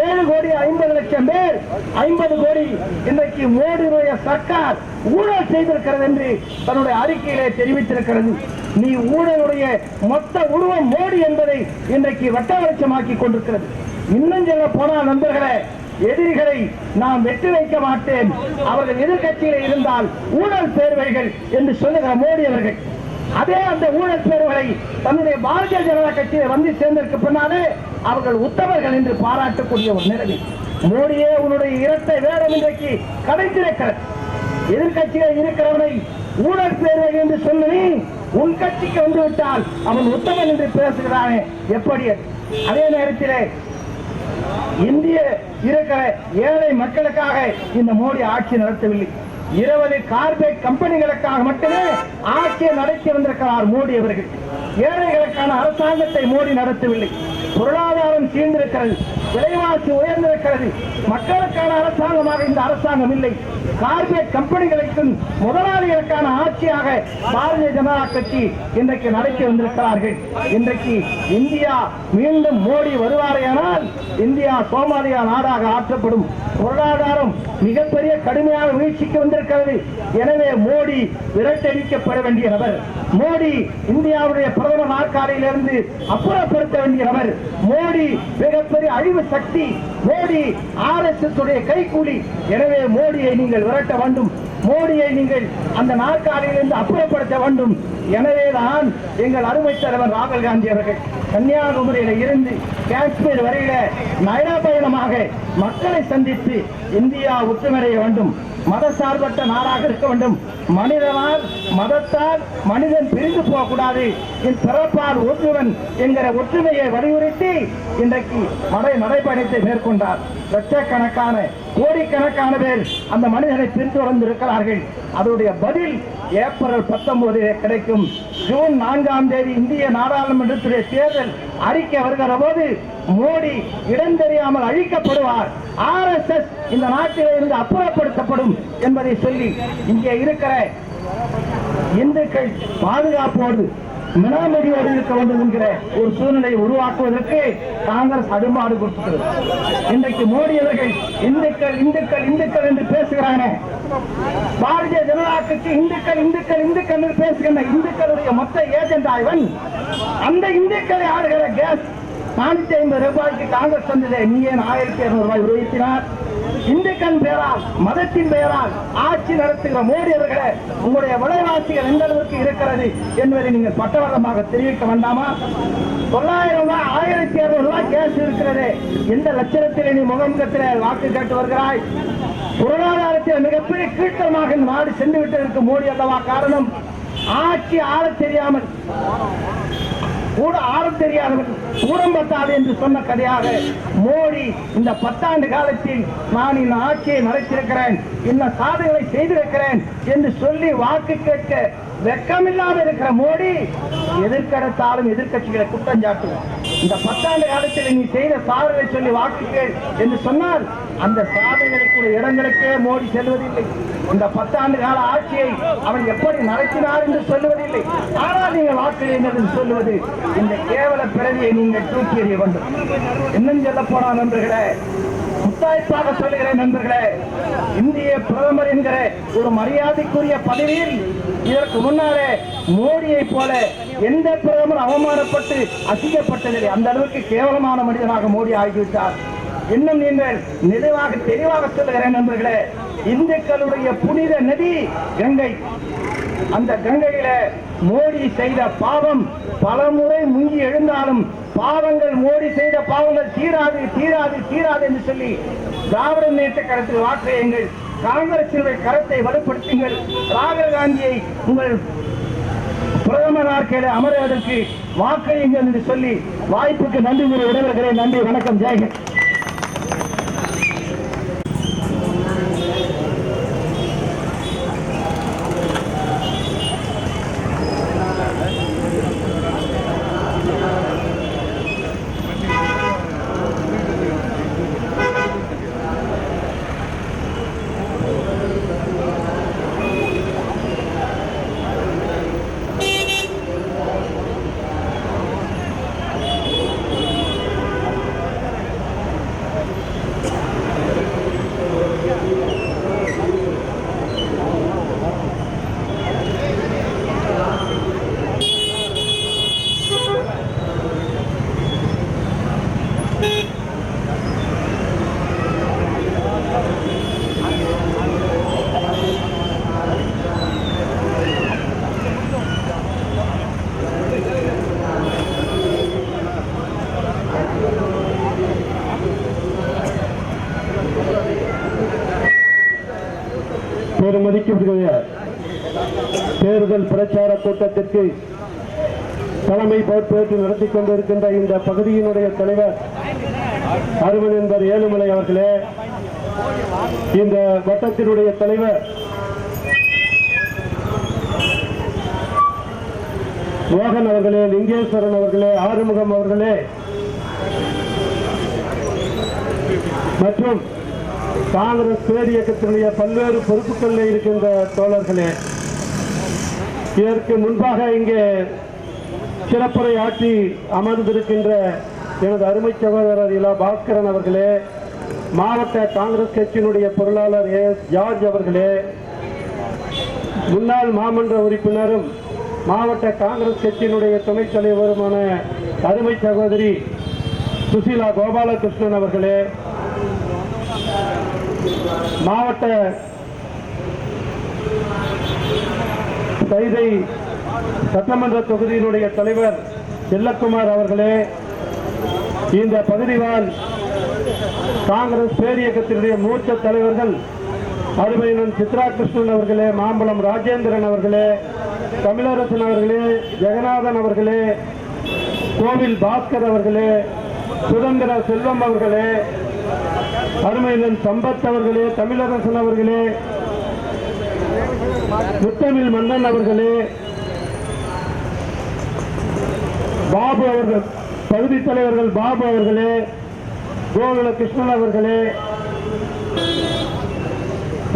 7 கோடி 50 லட்சம் பேர் 50 கோடி இன்றைக்கு மோடியுடைய சர்க்கார் ஊழல் செய்திருக்கிறது என்று தன்னுடைய அறிக்கையிலே தெரிவித்திருக்கிறது. நீ ஊழலுடைய மொத்த உருவம் மோடி என்பதை இன்றைக்கு வட்ட வெளிச்சமாக்கி கொண்டிருக்கிறது. இன்னும் சொல்ல போனால் நண்பர்களே, எதிரிகளை நாம் வெற்றி வைக்க மாட்டேன், அவர்கள் எதிர்கட்சியில் இருந்தால் ஊழல் பேர்வைகள் என்று சொல்லுகிற மோடி அவர்கள் அதே அந்த ஊழல் பேர்களை தன்னுடைய பாரதிய ஜனதா கட்சியை வந்து சேர்ந்ததற்கு பின்னாலே அவர்கள் உத்தமர்கள் என்று பாராட்டக்கூடிய ஒரு நிலைமை. மோடியே உன்னுடைய இரட்டை வேடம் இன்றைக்கு கடைத்திருக்கிறது. எதிர்கட்சியில் இருக்கிறவனை ஊழல் பேர்வைகள் என்று சொல்லி உன் கட்சிக்கு வந்து விட்டால் அவன் உத்தமன் என்று பேசுகிறானே, எப்படி? அதே நேரத்திலே இந்திய இருக்கிற ஏழை மக்களுக்காக இந்த மோடி ஆட்சி நடத்தவில்லை. 20 கார்பரேட் கம்பெனிகளுக்காக மட்டுமே ஆட்சியை நடத்தி வந்திருக்கிறார் மோடி அவர்கள். ஏழைகளுக்கான அரசாங்கத்தை மோடி நடத்தவில்லை. பொருளாதாரம் சீர்ந்திருக்கிறது, விலைவாசி உயர்ந்திருக்கிறது. மக்களுக்கான அரசாங்கமாக இந்த அரசாங்கம் இல்லை. கார்பரேட் கம்பெனிகளுக்கும் முதலாளிகளுக்கான ஆட்சியாக பாரதிய ஜனதா கட்சி இன்றைக்கு நடத்தி வந்திருக்கிறார்கள். இன்றைக்கு இந்தியா மீண்டும் மோடி வருவாரையானால் இந்தியா சோமாலியா நாடாக ஆற்றப்படும். பொருளாதாரம் மிகப்பெரிய கடுமையான வீழ்ச்சிக்கு வந்திருக்கிறது. எனவே மோடி விரட்டடிக்கப்பட வேண்டிய நபர். மோடி இந்தியாவுடைய பிரதமர் நாற்காலியிலிருந்து அப்புறப்படுத்த வேண்டிய நபர். மோடி மிகப்பெரிய அழிவு சக்தி. மோடி RSS உடைய கைக்கூலி. எனவே மோடியை நீங்கள் விரட்ட வேண்டும். மோடியை நீங்கள் அந்த நாற்காலியிலிருந்து அப்புறப்படுத்த வேண்டும். எனவேதான் எங்கள் அருமை தலைவர் ராகுல் காந்தி அவர்கள் கன்னியாகுமரியில இருந்து காஷ்மீர் வரையில நயனபயணமாக மக்களை சந்தித்து இந்தியா ஒற்றுமைய வேண்டும், மதசார்பற்ற நாடாக இருக்க வேண்டும், மனிதனால் மதத்தால் மனிதன் பிரிந்து போகக்கூடாது, என் பிறப்பால் ஒற்றுவன் என்கிற ஒற்றுமையை வலியுறுத்தி இன்றைக்கு நடைபயணத்தை மேற்கொண்டார். லட்சக்கணக்கான கோடிக்கணக்கான பேர் அந்த மனிதனை பின்தொடர்ந்து இருக்கிறார்கள். அதனுடைய பதில் ஏப்ரல் 19 கிடைக்கும். ஜூன் 4ஆம் தேதி இந்திய நாடாளுமன்றத்துடைய தேர்தல் அறிக்கை வருகிற போது மோடி இடம் தெரியாமல் அழிக்கப்படுவார், RSS இந்த நாட்டில் இருந்து அப்புறப்படுத்தப்படும் என்பதை சொல்லி இங்கே இருக்கிற இந்துக்கள் பாதுகாப்போடு மினாமதியோடு இருக்க வேண்டும் என்கிற ஒரு சூழ்நிலையை உருவாக்குவதற்கு காங்கிரஸ் அடுமாடு கொடுக்கிறது. இன்றைக்கு மோடி அவர்கள் இந்துக்கள் இந்துக்கள் இந்துக்கள் என்று பேசுகிறாங்க. பாரதிய ஜனதா கட்சி இந்துக்கள் இந்துக்கள் இந்துக்கள் என்று பேசுகின்ற இந்துக்களுடைய மொத்த ஏஜென்ட் ஆய்வன் அந்த இந்துக்களை ஆடுகிற கேஸ் 450 ரூபாய்க்கு காங்கிரஸ் வந்தது, நீ ஏன் 1200 ரூபாய் உருவாக்கினார்? இந்துக்கள் பெயரால், மதத்தின் பெயரால் ஆட்சி நடத்துகிற மோடி அவர்களே, உங்களுடைய விலைவாசிகள் எந்த அளவுக்கு இருக்கிறது என்பதை நீங்கள் பட்டவர்த்தமாக தெரிவிக்க வேண்டாமா? 900 ரூபாய் 1200 ரூபாய் கேஸ் இருக்கிறது. எந்த லட்சணத்திலே நீ முகமுகத்திலே வாக்கு கேட்டு வருகிறாய்? பொருளாதாரத்தில் மிகப்பெரிய கீழ்த்தரமாக இந்த நாடு சென்று விட்டதற்கு மோடி அல்லவா காரணம்? ஆட்சி ஆள தெரியாமல், கூட ஆள தெரியாதவன் கூடம் பத்தாது என்று சொன்ன கதையாக மோடி இந்த 10 ஆண்டு காலத்தில் நான் இந்த ஆட்சியை நடத்தியிருக்கிறேன், இந்த சாதனைகளை செய்திருக்கிறேன் என்று சொல்லி வாக்கு கேட்க வெக்கமில்லாமல் இருக்கிற மோடி எதிர்க்கடுத்தாலும் எதிர்கட்சிகளை குற்றம் சாட்டுவார். இந்த 10 ஆண்டு காலத்தில் நீ செய்த சாதனை சொல்லி வாக்கு கேள் என்று சொன்னால் அந்த சாதனைகளுக்குரிய இடங்களுக்கே மோடி செல்வதில்லை. இந்த 10 ஆண்டு கால ஆட்சியை அவன் எப்படி நடத்தினார் என்று சொல்லுவதில்லை. ஆனால் நீங்கள் வாக்கு என்று சொல்லுவது இந்த கேவல பிறவியை நீங்கள் தூக்கி எறிய வேண்டும். இன்னும் சொல்ல போனா நண்பர்களே, முத்தாய்ப்பாக சொல்லுகிறேன் நண்பர்களே, இந்திய பிரதமர் என்கிற ஒரு மரியாதைக்குரிய பதவியில் இதற்கு முன்னாலே மோடியை போல எந்த பிரதமர் அவமானப்பட்டு அசிங்கப்பட்டதில்லை. அந்த அளவுக்கு கேவலமான மனிதனாக மோடி ஆகிவிட்டார். இன்னும் நீங்கள் தெளிவாக சொல்லுகிறேன் நண்பர்களே, இந்துக்களுடைய புனித நதி கங்கை. அந்த கங்கையில மோடி செய்த பாவம் பலமுறை முங்கி எழுந்தாலும் பாவங்கள், மோடி செய்த பாவங்கள் தீராது தீராது தீராது என்று சொல்லி திராவிட முன்னேற்ற கழகத்தில் வாக்களியுங்கள். காங்கிரசினுடைய கருத்தை வலுப்படுத்துங்கள். ராகுல் காந்தியை உங்கள் பிரதமர் நாற்கையில அமர்வதற்கு வாக்களியுங்கள் என்று சொல்லி வாய்ப்புக்கு நன்றி கூறி விடைபெறுகிறேன். நன்றி, வணக்கம், ஜெயஹிந்த். பெருமதிக்கக்கூடிய தேர்தல் பிரச்சார கூட்டத்திற்கு தலைமை பொறுப்பேற்று நடத்தி கொண்டிருக்கின்ற இந்த பகுதியினுடைய தலைவர் அருமநண்பர் ஏழுமலை அவர்களே, இந்த வட்டத்தினுடைய தலைவர் மோகன் அவர்களே, லிங்கேஸ்வரன் அவர்களே, ஆறுமுகம் அவர்களே மற்றும் காங்கிரஸ் பேர் இயக்கத்தினுடைய பல்வேறு பொறுப்புகளில் இருக்கின்ற தோழர்களே, இதற்கு முன்பாக இங்கே சிறப்புரை ஆற்றி அமர்ந்திருக்கின்ற எனது அருமை சகோதரர் இலா பாஸ்கரன் அவர்களே, மாவட்ட காங்கிரஸ் கட்சியினுடைய பொருளாளர் AS ஜார்ஜ் அவர்களே, முன்னாள் மாமன்ற உறுப்பினரும் மாவட்ட காங்கிரஸ் கட்சியினுடைய துணைத் தலைவருமான அருமை சகோதரி சுசீலா கோபாலகிருஷ்ணன் அவர்களே, மாவட்ட கைதை சட்டமன்ற தொகுதியினுடைய தலைவர் செல்லக்குமார் அவர்களே, இந்த பகுதிவால் காங்கிரஸ் பேர் இயக்கத்தினுடைய மூத்த தலைவர்கள் அருமையன் சித்ரா கிருஷ்ணன் அவர்களே, மாம்பலம் ராஜேந்திரன் அவர்களே, தமிழரசன் அவர்களே, ஜெகநாதன் அவர்களே, கோவில் பாஸ்கர் அவர்களே, சுதந்திர செல்வம் அவர்களே, அருமையன் சம்பத் அவர்களே, தமிழரசன் அவர்களே, முத்தமிழ் மன்னன் அவர்களே, பாபு அவர்கள், பகுதி தலைவர்கள் பாபு அவர்களே, கோகுல கிருஷ்ணன் அவர்களே,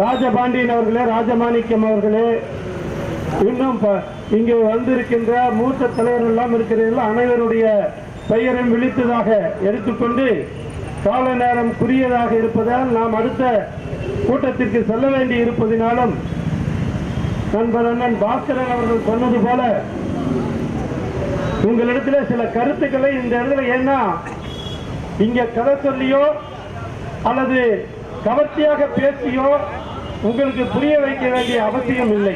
ராஜபாண்டியன் அவர்களே, ராஜமாணிக்கம் அவர்களே, இன்னும் இங்கே வந்திருக்கின்ற மூத்த தலைவர்கள் எல்லாம் இருக்கிறீர்கள். அனைவருடைய பெயரும் விழித்ததாக எடுத்துக்கொண்டு கால நேரம் குறுகியதாக இருப்பதால் நாம் அடுத்த கூட்டத்திற்கு செல்ல வேண்டி இருப்பதினாலும் நண்பர் அண்ணன் பாஸ்கரன் அவர்கள் சொன்னது போல உங்களிடத்துல சில கருத்துக்களை இந்த இடத்துல, ஏன்னா இங்க கதை சொல்லியோ அல்லது கவர்ச்சியாக பேசியோ உங்களுக்கு புரிய வைக்க வேண்டிய அவசியம் இல்லை.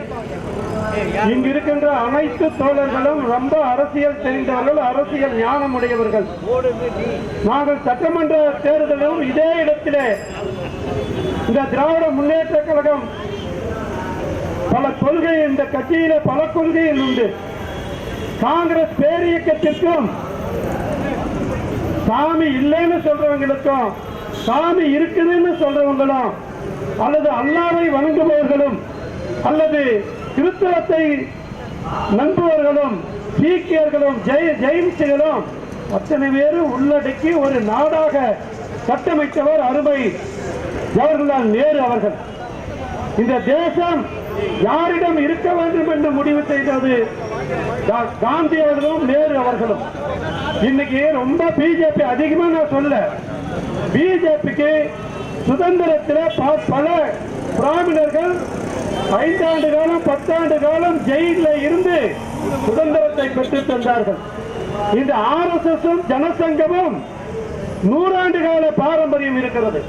இங்கு இருக்கின்ற அனைத்து தோழர்களும் ரொம்ப அரசியல் தெரிந்தவர்கள், அரசியல் ஞானம் உடையவர்கள். நாங்கள் சட்டமன்ற தேர்தலும் இதே இடத்திலே இந்த திராவிட முன்னேற்ற கழகம் பல கொள்கை, இந்த கட்சியில பல கொள்கைகள் உண்டு. காங்கிரஸ் பேரியக்கத்திற்கும் சாமி இல்லைன்னு சொல்றவங்களுக்கும் சாமி இருக்குதுன்னு சொல்றவங்களும் அல்லது அல்லாஹ்வை வணங்குபவர்களும் அல்லது கிறிஸ்தவத்தை நம்புவர்களும் சீக்கியர்களும் ஜெயின்ஸுகளும் அத்தனை பேரும் உள்ளடக்கி ஒரு நாடாக கட்டமைத்தவர் அருமை ஜவஹர்லால் நேரு அவர்கள். இந்த தேசம் யாரிடம் இருக்க வேண்டும் என்று முடிவு செய்தது காந்தி அவர்களும் நேரு அவர்களும். இன்னைக்கு ரொம்ப பிஜேபி அதிகமா நான் சொல்ல, பிஜேபிக்கு சுதந்திரத்தில் பல பிராமணர்கள் 5 ஆண்டு காலம் 10 ஆண்டு காலம் ஜெயிலில் இருந்து சுதந்திரத்தை பெற்று தந்தார்கள். இந்த RSS ஜனசங்கமும் 100 ஆண்டு கால பாரம்பரியம் இருக்கிறது.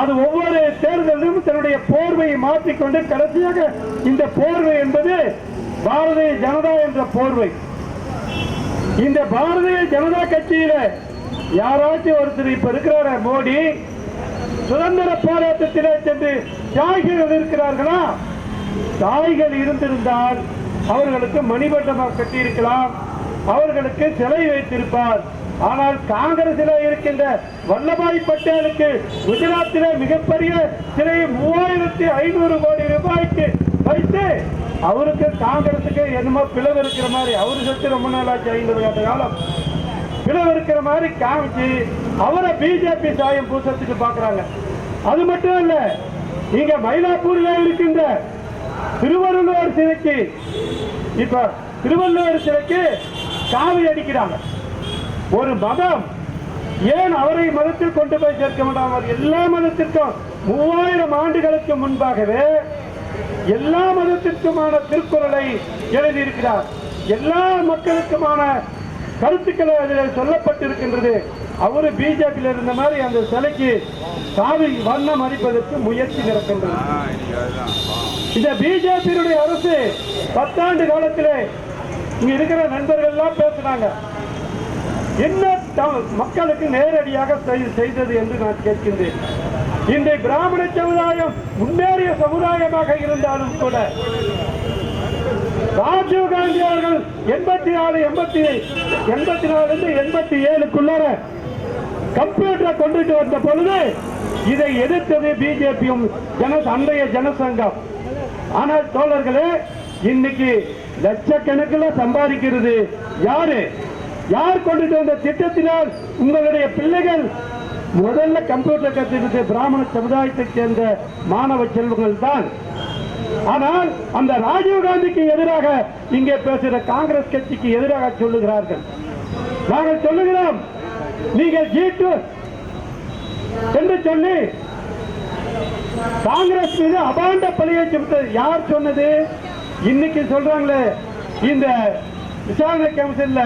அது ஒவ்வொரு தேர்தலிலும் தன்னுடைய போர்வையை மாற்றிக்கொண்டு கடைசியாக இந்த போர்வை என்பது பாரதிய ஜனதா என்ற போர்வை. இந்த பாரதிய ஜனதா கட்சியில யாராச்சும் ஒருத்தர் இப்ப இருக்கிறார மோடி சுதந்திர போராட்டத்திலே சென்று தியாகிகள் இருக்கிறார்களா? தாய்கள் இருந்திருந்தால் அவர்களுக்கு மணிமண்டபம் கட்டியிருக்கலாம், அவர்களுக்கு சிலை வைத்திருப்பார். ஆனால் காங்கிரஸில் இருக்கின்ற வல்லபாய் பட்டேலுக்கு குஜராத்திலே மிகப்பெரிய சிலை 3500 கோடி ரூபாய்க்கு வைத்து அவருக்கு காங்கிரசுக்கு என்னமோ பிளவு இருக்கிற மாதிரி, அவரு சத்து ரொம்ப நாளாச்சு 50 ஆண்டு காலம் பிளவு இருக்கிற மாதிரி காமிச்சு அவரை பிஜேபி சாயம் பூசத்துக்கு பாக்குறாங்க. அது மட்டும் இல்ல, இங்க மயிலாப்பூர்ல இருக்கின்ற திருவள்ளுவர் சிலைக்கு இப்ப திருவள்ளுவர் சிலைக்கு காவி அடிக்கிறாங்க. ஒரு மதம் ஏன் அவரை மதத்தில் கொண்டு போய் சேர்க்க வேண்டாம்? எல்லா மதத்திற்கும் 3000 ஆண்டுகளுக்கு முன்பாகவே எல்லா மதத்திற்குமான திருக்குறளை எழுதியிருக்கிறார். எல்லா மக்களுக்குமான கருத்துக்களை அதில் சொல்லப்பட்டிருக்கின்றது. அவரு பிஜேபியில் இருந்த மாதிரி அந்த சிலைக்கு சாவி வண்ணம் அடிப்பதற்கு முயற்சி நடக்கின்றது. இந்த பிஜேபியுடைய அரசு 10 ஆண்டு காலத்திலே இங்க இருக்கிற நண்பர்கள் எல்லாம் பேசுறாங்க, என்ன மக்களுக்கு நேரடியாக செய்தது என்று நான் கேட்கின்றேன். இந்த பிராமண சமுதாயம் முன்னேறிய சமுதாயமாக இருந்தாலும் கூட ராஜீவ் காந்தி அவர்கள் 84-87 கம்ப்யூட்டரை கொண்டுட்டு வந்த பொழுது இதை எதிர்த்தது பிஜேபியும் அன்றைய ஜனசங்கம். ஆனால் தோழர்களே, இன்னைக்கு லட்சக்கணக்கில் சம்பாதிக்கிறது யாரு? யார் கொண்டுட்டு வந்த திட்டத்தினால் உங்களுடைய பிள்ளைகள் முதல்ல கம்ப்யூட்டர் கற்றுக்கிட்டு பிராமண சமுதாயத்தைச் சேர்ந்த மாணவ செல்வங்கள் தான். ஆனால் அந்த ராஜீவ் காந்திக்கு எதிராக இங்கே பேசுகிற காங்கிரஸ் கட்சிக்கு எதிராக சொல்லுகிறார்கள். நாங்கள் சொல்லுகிறோம், நீங்கள் G2 என்று சொல்லி காங்கிரஸ் மீது அபாண்ட பழியை சுமத்தது யார் சொன்னது? இன்னைக்கு சொல்றாங்களே, இந்த விசாரணை கமிஷன்ல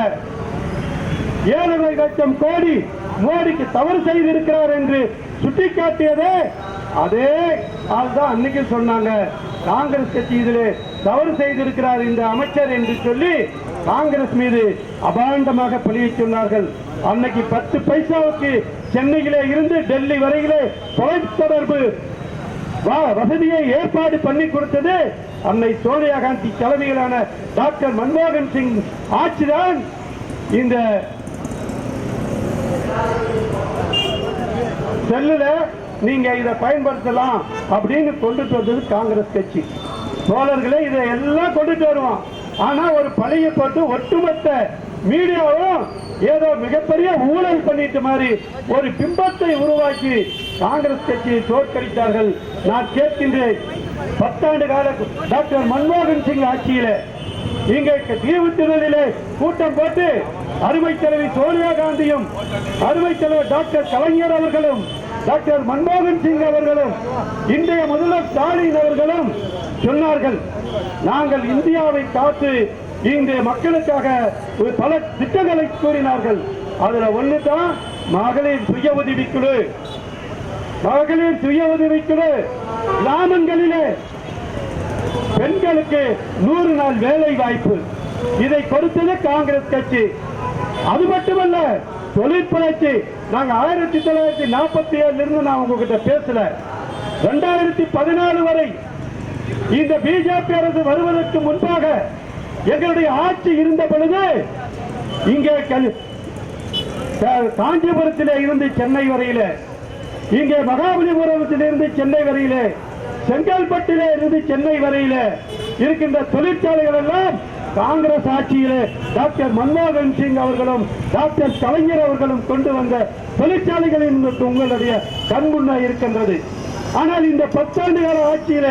7 லட்சம் கோடி மோடிக்கு தவறு செய்திருக்கிறார் என்று சுட்டிக்காட்டியதே அதே ஆள்தான் அன்னைக்கு சொன்னாங்க. காங்கிரஸ் கட்சி இதிலே தவறு செய்திருக்கிறார் இந்த அமைச்சர் என்று சொல்லி காங்கிரஸ் மீது அபாண்டமாக பழியை சொன்னார்கள். அன்னைக்கு 10 பைசாவுக்கு சென்னையிலே இருந்து டெல்லி வரையிலே தொலைத்தொடர்பு வசதியை ஏற்பாடு பண்ணி கொடுத்தது அன்னை சோனியா காந்தி தலைமையிலான டாக்டர் மன்மோகன் சிங் ஆட்சிதான். இந்த செல்லுல நீங்க இதை பயன்படுத்தலாம் அப்படின்னு கொண்டுட்டு வந்தது காங்கிரஸ் கட்சி. தோழர்களே, இதை எல்லாம் கொண்டுட்டு வருவான். ஆனா ஒரு பழைய போட்டு ஒட்டுமொத்த மீடியாவும் ஏதோ மிகப்பெரிய ஊழல் பண்ணிட்டு மாதிரி ஒரு பிம்பத்தை உருவாக்கி காங்கிரஸ் கட்சியை தோற்கடித்தார்கள். நான் கேட்கின்றேன், 10 ஆண்டு கால டாக்டர் மன்மோகன் சிங் ஆட்சியில இங்கே தீவுத்திடலிலே கூட்டம் போட்டு அருமை தலைவி சோனியா காந்தியும் அருமை தலைவர் டாக்டர் கலைஞர் அவர்களும் டாக்டர் மன்மோகன் சிங் அவர்களும் இன்றைய முதல்வர் ஸ்டாலின் அவர்களும் சொன்னார்கள், நாங்கள் இந்தியாவை காத்து இந்த மக்களுக்காக ஒரு பல திட்டங்களை கூறினார்கள். அதுல ஒண்ணுதான் மகளிர் சுய உதவிக்குழு. மகளிர் சுய உதவிக்குழு கிராமங்களிலே பெண்களுக்கு 100 நாள் வேலை வாய்ப்பு, இதை கொடுத்தது காங்கிரஸ் கட்சி. அது மட்டுமல்ல, தொழிற்புரட்சி. நாங்க 1947 இருந்து நான் உங்ககிட்ட பேசல, 2014 வரை இந்த பிஜேபி அரசு வருவதற்கு முன்பாக எங்களுடைய ஆட்சி இருந்த பொழுது இங்கே காஞ்சிபுரத்திலே இருந்து சென்னை வரையில, இங்கே மகாபலிபுரத்திலிருந்து சென்னை வரையில, செங்கல்பட்டிலே இருந்து சென்னை வரையில இருக்கின்ற தொழிற்சாலைகள் எல்லாம் காங்கிரஸ் ஆட்சியிலே டாக்டர் மன்மோகன் சிங் அவர்களும் டாக்டர் கலைஞர் அவர்களும் கொண்டு வந்த தொழிற்சாலைகளின் உங்களுடைய கண்முன்ன இருக்கின்றது. ஆனால் இந்த 10 ஆண்டு கால ஆட்சியில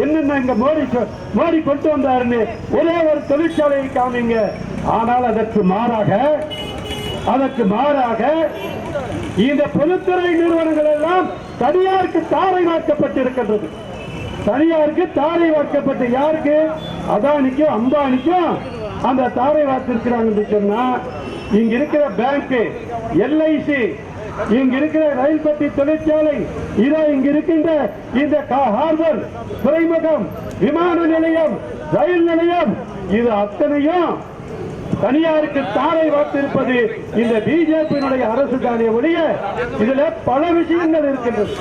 என்னென்ன இங்க மோடி கொண்டு வந்தாருன்னு ஒரே ஒரு தொழிற்சாலையை காமிங்க. ஆனால் அதற்கு மாறாக இந்த பொதுத்துறை நிறுவனங்கள் எல்லாம் தனியாருக்கு தாரை வார்க்கப்பட்டிருக்கின்றது. தனியாருக்கு தாரை வார்க்கப்பட்டு, யாருக்கு? அதானிக்கும் அம்பானிக்கும் அந்த தாரை வார்த்திருக்கிறாங்க சொன்னா, இங்க இருக்கிற பேங்க், எல்ஐசி, இங்க இருக்கிற ரயில் பட்டி தொழிற்சாலை, இதோ இங்க இருக்கின்ற இந்த ஹார்பர், துறைமுகம், விமான நிலையம், ரயில் நிலையம், இது அத்தனையும் தனியாருக்கு தாரை வார்த்திருப்பது இந்த பிஜேபியினுடைய அரசு தானே ஒழிய இதுல பல விஷயங்கள் இருக்கின்றது.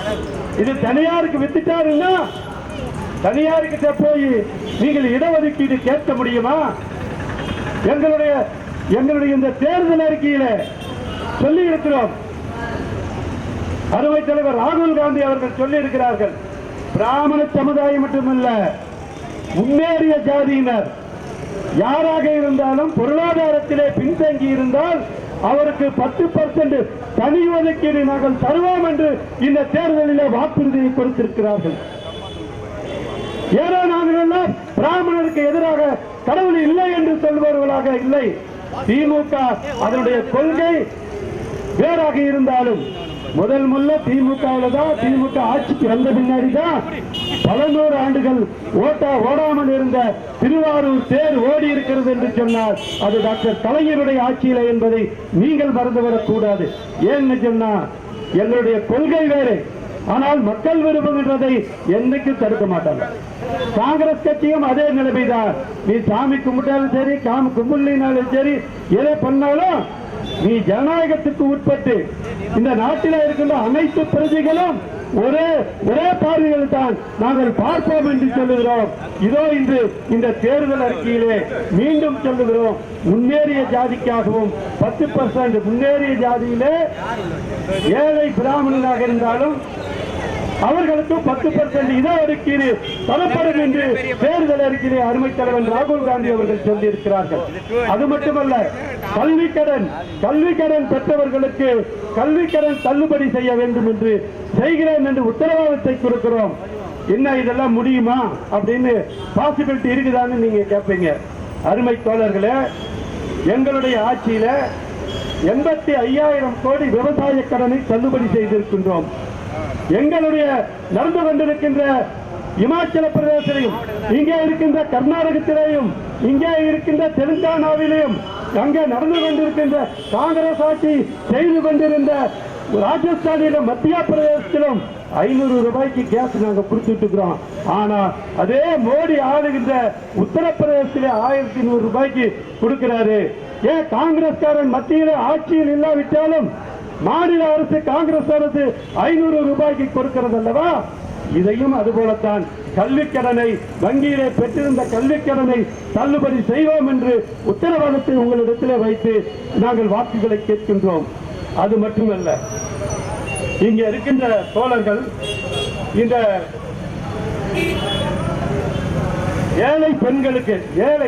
இது தனியாருக்கு வித்துட்டாருன்னா தனியார்கிட்ட போய் நீங்கள் இடஒதுக்கீடு கேட்க முடியுமா? எங்களுடைய இந்த தேர்தல் அறிக்கையில சொல்லி இருக்கிறோம். அறுவை தலைவர் ராகுல் காந்தி அவர்கள் சொல்லி இருக்கிறார்கள், பிராமண சமுதாயம் மட்டுமல்ல, முன்னேறிய ஜாதியினர் யாராக இருந்தாலும் பொருளாதாரத்திலே பின்தங்கி இருந்தால் அவருக்கு 10% தனி ஒதுக்கீடு நாங்கள் தருவோம் என்று இந்த தேர்தலிலே வாக்குறுதியை கொடுத்திருக்கிறார்கள். ஏதோ நாங்கள் எல்லாம் பிராமணருக்கு எதிராக கடவுள் இல்லை என்று சொல்பவர்களாக இல்லை. திமுக அதனுடைய கொள்கை வேறாக இருந்தாலும் முதல் திமுக ஆட்சிக்கு வந்த பின்னாடிதான் பல 100 ஆண்டுகள் ஓடாமல் இருந்த திருவாரூர் தேர் ஓடி இருக்கிறது என்று சொன்னார். அது டாக்டர் கலைஞருடைய ஆட்சியில என்பதை நீங்கள் மறந்துவிடக் கூடாது. ஏன்னு சொன்னா எங்களுடைய கொள்கை வேறு, ஆனால் மக்கள் விரும்புகின்றதை என்னைக்கு தடுக்க மாட்டாங்க. காங்கிரஸ் கட்சியும் அதே நிலைமைதான். நீ சாமி கும்பிட்டாலும் சரி, கும்பிடலினாலும் சரி, எதை பண்ணாலும் நீ ஜனநாயகத்துக்கு உட்பட்டு இந்த நாட்டில் இருக்கின்ற அனைத்து பிரஜைகளும் ஒரே பார்வையில் தான் நாங்கள் பார்ப்போம் என்று சொல்லுகிறோம். இதோ இன்று இந்த தேர்தல் அறிக்கையிலே மீண்டும் சொல்லுகிறோம், முன்னேறிய ஜாதிக்காகவும் 10% முன்னேறிய ஜாதியிலே ஏழை பிராமணனாக இருந்தாலும் அவர்களுக்கு 10% இடஒதுக்கீடு தரப்படும் என்று தேர்தல் அறிக்கையிலே அருமை தலைவர் ராகுல் காந்தி அவர்கள் சொல்லியிருக்கிறார்கள். அது மட்டுமல்ல, கல்விக்கடன் பெற்றவர்களுக்கு கல்விக்கடன் தள்ளுபடி செய்ய வேண்டும் என்று செய்கிறேன் என்று உத்தரவாதத்தை கொடுக்கிறோம். என்ன இதெல்லாம் முடியுமா அப்படின்னு பாசிபிலிட்டி இருக்குதான்னு நீங்க கேட்பீங்க. அருமை தோழர்களே, எங்களுடைய ஆட்சியில 85,000 கோடி விவசாய கடனை தள்ளுபடி செய்திருக்கின்றோம். எங்களுடைய நடந்து கொண்டிருக்கின்ற இமாச்சல பிரதேசத்திலையும், இங்கே இருக்கின்ற கர்நாடகத்திலேயும், இங்கே இருக்கின்ற தெலுங்கானாவிலேயும், அங்கே நடந்து கொண்டிருக்கின்ற காங்கிரஸ் ஆட்சி செய்து கொண்டிருந்த ராஜஸ்தானிலும் மத்திய பிரதேசத்திலும் 500 ரூபாய்க்கு கேஸ் நாங்க கொடுத்துட்டு இருக்கிறோம். ஆனா அதே மோடி ஆளுகின்ற உத்தரப்பிரதேசத்திலே 1100 ரூபாய்க்கு கொடுக்கிறாரு. ஏன் காங்கிரஸ்காரன் மத்தியில ஆட்சியில் இல்லாவிட்டாலும் மாநில அரசு காங்கிரஸ் அரசு 500 ரூபாய்க்கு கொடுக்கிறது அல்லவா? இதையும் அதுபோலத்தான் கல்விக்கடனை, வங்கியிலே பெற்றிருந்த கல்விக்கடனை தள்ளுபடி செய்வோம் என்று உத்தரவாதத்தை உங்களிடத்திலே வைத்து நாங்கள் வாக்குகளை கேட்கின்றோம். அது மட்டுமல்ல, இங்க இருக்கின்ற தோழர்கள் இந்த ஏழை பெண்களுக்கு,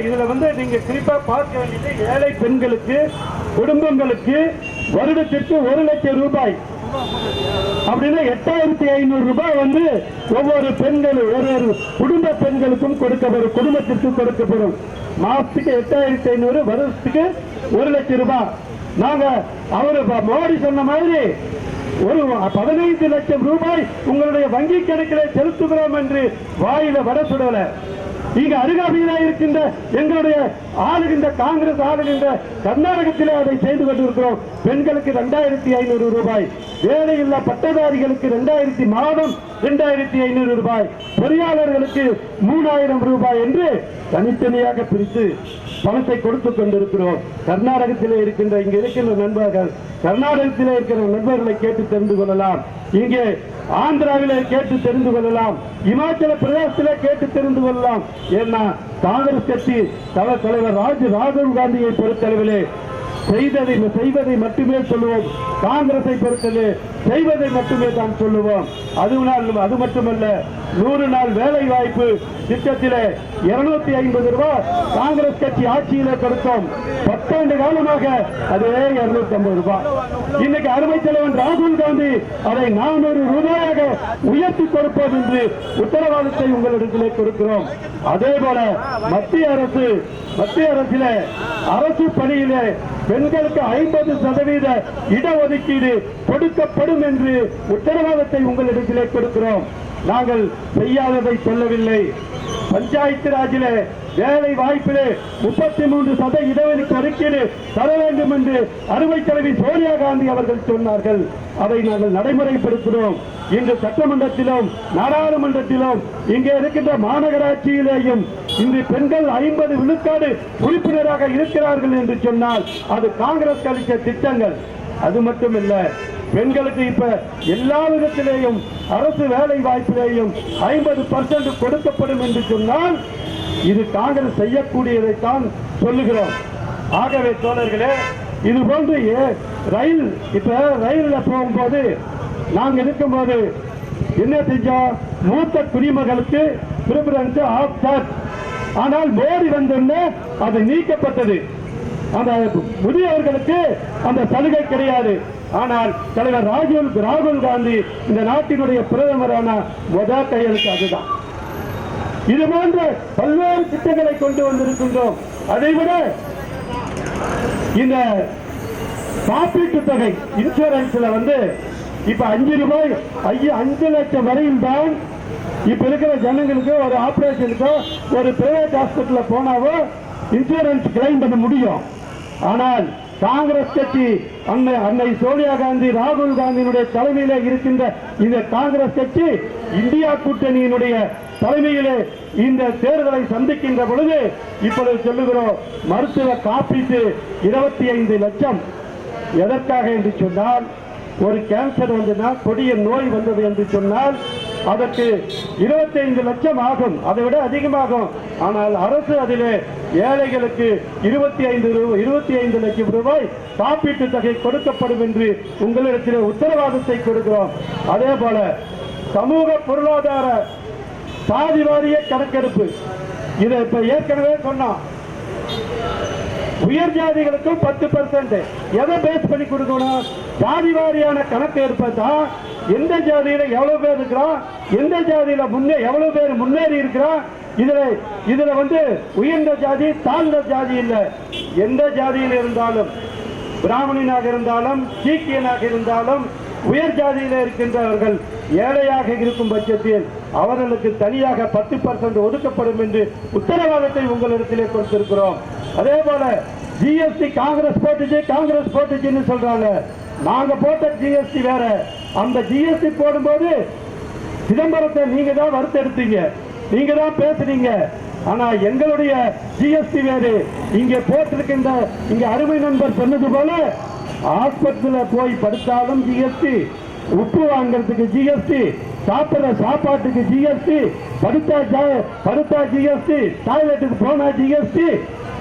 இதுல நீங்க குறிப்பா பார்க்க வேண்டியது, ஏழை பெண்களுக்கு, குடும்பங்களுக்கு வருடத்திற்கு 1 லட்சம் ரூபாய் அப்படின்னா 8,500 ரூபாய் ஒவ்வொரு பெண்களும், ஒவ்வொரு குடும்ப பெண்களுக்கும் கொடுக்கப்படும், குடும்பத்திற்கு கொடுக்கப்படும். மாசத்துக்கு 8,500, வருஷத்துக்கு 1 லட்சம் ரூபாய். நாங்க அவரு மோடி சொன்ன மாதிரி ஒரு 15 லட்சம் ரூபாய் உங்களுடைய வங்கி கணக்கில் செலுத்துகிறோம் என்று வாயில வர சுடல. இங்கு அருகாமையிலே இருக்கின்ற எங்களுடைய ஆளுகின்ற காங்கிரஸ் ஆளுகின்ற கர்நாடகத்திலே அதை செய்து கொண்டிருக்கிறோம். பெண்களுக்கு 2500 ரூபாய், வேலையில்லா பட்டதாரிகளுக்கு மாதம் 2500 ரூபாய், பொறியாளர்களுக்கு 3000 ரூபாய் என்று தனித்தனியாக பிரித்து பணத்தை கொடுத்துக் கொண்டிருக்கிறோம். கர்நாடகத்திலே இருக்கின்ற இங்க இருக்கின்ற நண்பர்கள், கர்நாடகத்திலே இருக்கிற நண்பர்களை கேட்டு தெரிந்து கொள்ளலாம், இங்கே ஆந்திராவிலே கேட்டு தெரிந்து கொள்ளலாம், இமாச்சல பிரதேசத்திலே கேட்டு தெரிந்து கொள்ளலாம். ஏன்னா காங்கிரஸ் கட்சி தலைவர் ராகுல் காந்தியை பொறுத்தளவிலே செய்வதை மட்டுமே சொல்லுவோம். காங்கிரஸை பொறுத்தது செய்வதை மட்டுமே தான் சொல்லுவோம். அது மட்டுமல்ல, 100 நாள் வேலை வாய்ப்பு திட்டத்திலே 250 ரூபாய் காங்கிரஸ் கட்சி ஆட்சியிலே கொடுத்தோம். 10 ஆண்டு காலமாக அதே 250 ரூபாய். இன்னைக்கு அருமை தலைவர் ராகுல் காந்தி அதை 400 ரூபாயாக உயர்த்தி கொடுப்போம் என்று உத்தரவாதத்தை உங்களிடத்திலே கொடுக்கிறோம். அதே போல மத்திய அரசிலே அரசு பணியிலே பெண்களுக்கு 50% இடஒதுக்கீடு கொடுக்கப்படும் என்று உத்தரவாதத்தை உங்களிடத்திலே கொடுக்கிறோம். நாங்கள் செய்யாததை சொல்லவில்லை. பஞ்சாயத்து ராஜிலே வேலை வாய்ப்பிலே 33% இடஒதுக்கீடு தர வேண்டும் என்று அருமை தலைவி சோனியா காந்தி அவர்கள் சொன்னார்கள். அதை நாங்கள் நடைமுறைப்படுத்துகிறோம். இன்று சட்டமன்றத்திலும் நாடாளுமன்றத்திலும் இங்கே இருக்கின்ற மாநகராட்சியிலேயும் இன்று பெண்கள் 50 விழுக்காடு உறுப்பினராக இருக்கிறார்கள் என்று சொன்னால் அது காங்கிரஸ் அளித்த திட்டங்கள். அது மட்டுமில்ல, பெண்களுக்கு இப்ப எல்லா விதத்திலேயும் அரசு வேலை வாய்ப்பிலேயும் 50% கொடுக்கப்படும் என்று சொன்னால் இது காங்கிரஸ் செய்யக்கூடியதைத்தான் சொல்லுகிறோம். ஆகவே தோழர்களே, இது போன்று ரயில்ல போகும்போது நாங்க இருக்கும்போது என்ன செஞ்சோம், மூத்த குடிமகளுக்கு பிரிபரன்ஸ் ஆஃப் சார்ஜ். ஆனால் மோடி வந்தோடனே அது நீக்கப்பட்டது. அந்த முதியவர்களுக்கு அந்த சலுகை கிடையாது. ஆனால் தலைவர் ராகுல் காந்தி இந்த நாட்டினுடைய பிரதமரான முதல் கையெழுத்து அதுதான். இது போன்ற பல்வேறு திட்டங்களை கொண்டு வந்திருக்கின்றோம். அதைவிட இந்த காப்பீட்டு தொகை இன்சூரன்ஸ்ல இப்ப 5 ரூபாய் 5 லட்சம் வரையில் தான் இப்ப இருக்கிற ஜனங்களுக்கு ஒரு ஆபரேஷனுக்கோ ஒரு பிரைவேட் ஹாஸ்பிட்டல்ல போனாவோ இன்சூரன்ஸ் கிளைம் பண்ண முடியும். ஆனால் காங்கிரஸ் கட்சி அன்னை சோனியா காந்தி ராகுல் காந்தியினுடைய தலைமையில இருக்கின்ற இந்த காங்கிரஸ் கட்சி இந்தியா கூட்டணியினுடைய தலைமையிலே இந்த தேர்தலை சந்திக்கின்ற பொழுது இப்பொழுது சொல்லுகிறோம், மருத்துவ காப்பீட்டு 25 லட்சம். எதற்காக என்று சொன்னால், ஒரு கேன்சர் வந்ததுன்னா, கொடிய நோய் வந்தது என்று சொன்னால் அதற்கு 25 லட்சம் ஆகும், அதை விட அதிகமாகும். ஆனால் அரசு அதிலே ஏழைகளுக்கு 25 லட்சம் ரூபாய் காப்பீட்டு தொகை கொடுக்கப்படும் என்று உங்களிடத்திலே உத்தரவாதத்தை கொடுக்கிறோம். அதே போல சமூக பொருளாதார சாதி வாரிய கணக்கெடுப்பு, இதை இப்ப ஏற்கனவே சொன்னோம். உயர் ஜாதிகளுக்கும் 10%. எதை பேஸ் பண்ணி கொடுக்கணும்? ஜாதி வாரியான கணக்கு எடுப்பதான் எந்த ஜாதியில எவ்வளவு பேர் இருக்கிறோம், எந்த ஜாதியில எவ்வளவு பேர் முன்னேறி இருக்கிறோம். இதுல உயர்ந்த ஜாதி தாழ்ந்த ஜாதி இல்லை. எந்த ஜாதியில் இருந்தாலும், பிராமணனாக இருந்தாலும் சீக்கியனாக இருந்தாலும் உயர் ஜாதியில இருக்கின்றவர்கள் ஏழையாக இருக்கும் பட்சத்தில் அவர்களுக்கு தனியாக 10% ஒதுக்கப்படும் என்று உத்தரவாதத்தை உங்களிடத்திலே கொடுத்திருக்கிறோம். அதே போல ஜிஎஸ்டி காங்கிரஸ் போட்டுச்சுன்னு சொல்றாங்க. நாங்க போட்ட ஜிஎஸ்டி வேற. அந்த ஜிஎஸ்டி போடும்போது சிதம்பரத்தை நீங்க தான் வறுத்தெடுத்தீங்க, நீங்க தான் பேசுறீங்க. ஆனா எங்களுடைய ஜிஎஸ்டி வேறு. இங்க போட்டிருக்கின்ற இங்க அருமை நண்பர் சொன்னது போல ஆஸ்பத்திரியில போய் படுத்தாலும் ஜிஎஸ்டி, உப்பு வாங்கறதுக்கு ஜிஎஸ்டி, சாப்பிடுற சாப்பாட்டுக்கு ஜிஎஸ்டி, படுத்தா ஜிஎஸ்டி, டாய்லெட்டுக்கு போனா ஜிஎஸ்டி,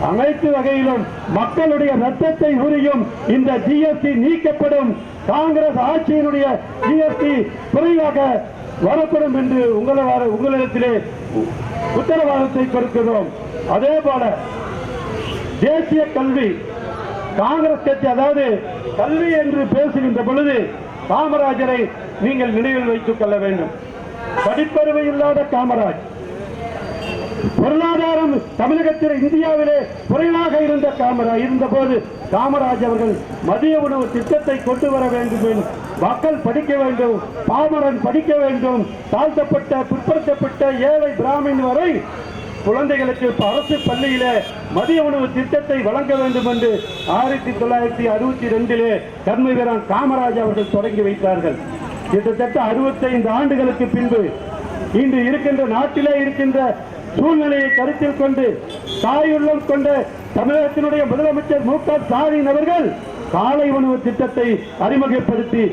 அனைத்து வகையிலும் மக்களுடைய ரத்தத்தை உரியும் இந்த ஜிஎஸ்டி நீக்கப்படும். காங்கிரஸ் ஆட்சியினுடைய ஜிஎஸ்டி குறைவாக வரப்படும் என்று உங்களிடத்திலே உத்தரவாதத்தை கொடுக்கிறோம். அதே போல தேசிய கல்வி, காங்கிரஸ் கட்சி அதாவது கல்வி என்று பேசுகின்ற பொழுது காமராஜரை நீங்கள் நினைவில் வைத்துக் கொள்ள வேண்டும். படிப்பறிவு இல்லாத காமராஜ், பொருளாதாரம் தமிழகத்தில் இந்தியாவிலே குறைவாக இருந்த போது காமராஜ் அவர்கள் மதிய உணவு திட்டத்தை கொண்டு வர வேண்டும். மக்கள் படிக்க வேண்டும், பாமரன் படிக்க வேண்டும், தாழ்த்தப்பட்ட பிற்படுத்தப்பட்ட ஏழை பிராமின் வரை குழந்தைகளுக்கு அரசு பள்ளியில மதிய உணவு திட்டத்தை வழங்க வேண்டும் என்று 1962 கர்மவீரன் காமராஜ் அவர்கள் தொடங்கி வைத்தார்கள். கிட்டத்தட்ட 65 ஆண்டுகளுக்கு பின்பு இன்று இருக்கின்ற நாட்டிலே இருக்கின்ற சூழ்நிலையை கருத்தில் கொண்டு தாயுள்ளம் கொண்ட தமிழகத்தினுடைய முதலமைச்சர் மு.க. ஸ்டாலின் அவர்கள் காலை உணவு திட்டத்தை அறிமுகப்படுத்தி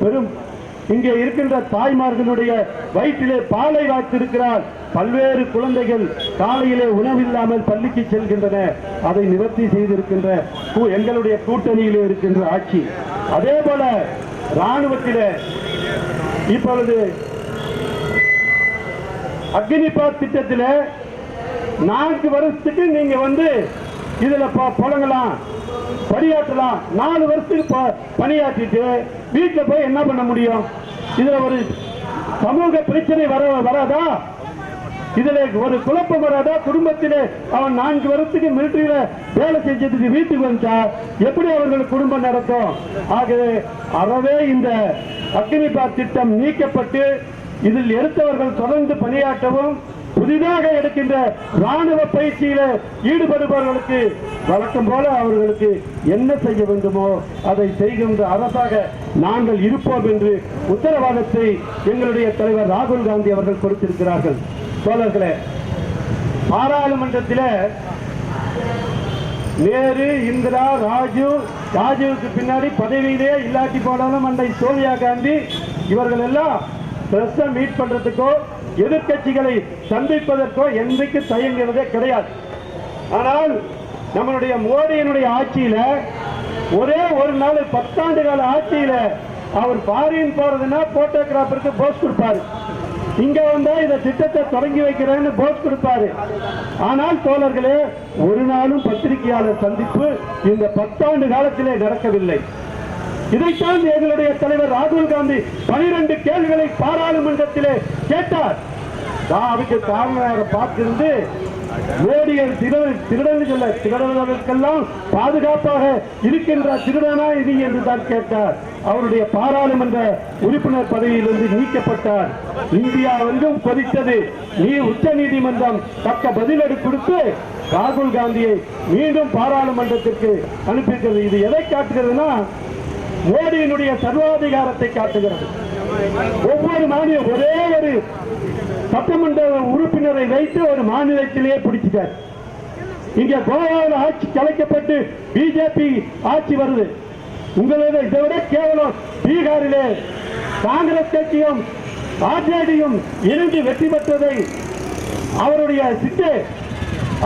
பெரும் இங்கே இருக்கின்ற தாய்மார்களுடைய வயிற்றிலே பாலை வாய்த்திருக்கிறார். பல்வேறு குழந்தைகள் காலையிலே உணவில்லாமல் பள்ளிக்கு செல்கின்றன. அதை நிவர்த்தி செய்திருக்கின்ற எங்களுடைய கூட்டணியிலே இருக்கின்ற ஆட்சி. அதே போல ராணுவத்திலே இப்பொழுது அக்னிபாத் திட்டத்தில் 4 வருஷத்துக்கு நீங்க இதுல புழங்கலாம், பணியாற்றலாம். 4 வருஷத்துக்கு பணியாற்றிட்டு வீட்டுல போய் என்ன பண்ண முடியும்? இதுல ஒரு சமூக பிரச்சனை வராதா? இதுல ஒரு குழப்பம் வராதா? குடும்பத்திலே அவன் 4 வருஷத்துக்கு மிலிட்டரியில வேலை செஞ்சதுக்கு வீட்டுக்கு வந்தா எப்படி அவர்கள் குடும்பம் நடத்தும்? ஆகவே அறவே இந்த அக்னிபாத் திட்டம் நீக்கப்பட்டு இதில் எடுத்தவர்கள் தொடர்ந்து பணியாற்றவும், புதிதாக எடுக்கின்ற ராணுவ பயிற்சியில ஈடுபடுபவர்களுக்கு வழக்கம் போல அவர்களுக்கு என்ன செய்ய வேண்டுமோ அதை செய்கின்ற அரசாக நாங்கள் இருப்போம் என்று உத்தரவாதத்தை எங்களுடைய தலைவர் ராகுல் காந்தி அவர்கள் கொடுத்திருக்கிறார்கள். தோழர்களே, பாராளுமன்றத்தில் நேரு, இந்திரா, ராஜீவுக்கு பின்னாடி பதவியிலே இல்லாட்டி போனாலும் அன்னை சோனியா காந்தி இவர்கள் எல்லாம் பிரஸ் மீட் பண்றதுக்கோ எதிர்கட்சிகளை சந்திப்பதற்கோ என்றைக்கு தயங்குறதே கிடையாது. ஆனால் நம்மளுடைய மோடியினுடைய ஆட்சியில ஒரே ஒரு நாள் 10 ஆண்டு கால ஆட்சியில அவர் ஃபாரின் போறதுன்னா போட்டோகிராஃபருக்கு போஸ் கொடுப்பாரு. இங்க வந்தா இந்த திட்டத்தை தொடங்கி வைக்கிறேன்னு போஸ் கொடுப்பாரு. ஆனால் தோழர்களே, ஒரு நாளும் பத்திரிகையாளர் சந்திப்பு இந்த 10 ஆண்டு காலத்திலே நடக்கவில்லை. இதைத்தான் எங்களுடைய தலைவர் ராகுல் காந்தி 12 கேள்விகளை பாராளுமன்றத்திலே கேட்டார். அதுக்கு காரணமாக பார்த்திருந்து மோடியை திருடர்களுக்கெல்லாம் பாதுகாப்பாக இருக்கின்ற திருடனா இது என்று தான் கேட்டார். அவருடைய பாராளுமன்ற உறுப்பினர் பதவியிலிருந்து நீக்கப்பட்டார். இந்தியா எங்கும் கொதித்தது. உச்ச நீதிமன்றம் தக்க பதிலடி கொடுத்து ராகுல் காந்தியை மீண்டும் பாராளுமன்றத்திற்கு அனுப்பியிருக்கிறது. இது எதை காட்டுகிறதுனா மோடியினுடைய சர்வாதிகாரத்தை காட்டுகிறது. ஒவ்வொரு மாநில ஒரே ஒரு சட்டமன்ற உறுப்பினரை வைத்து ஒரு மாநிலத்திலேயே பிடிச்சிட்டார். இங்க கோவாவில் ஆட்சி கலைக்கப்பட்டு பிஜேபி ஆட்சி வருது. உங்களது இதை விட கேவலம் பீகாரிலே காங்கிரஸ் கட்சியும் ஆர்ஜேடியும் இணைந்து வெற்றி பெற்றதை அவருடைய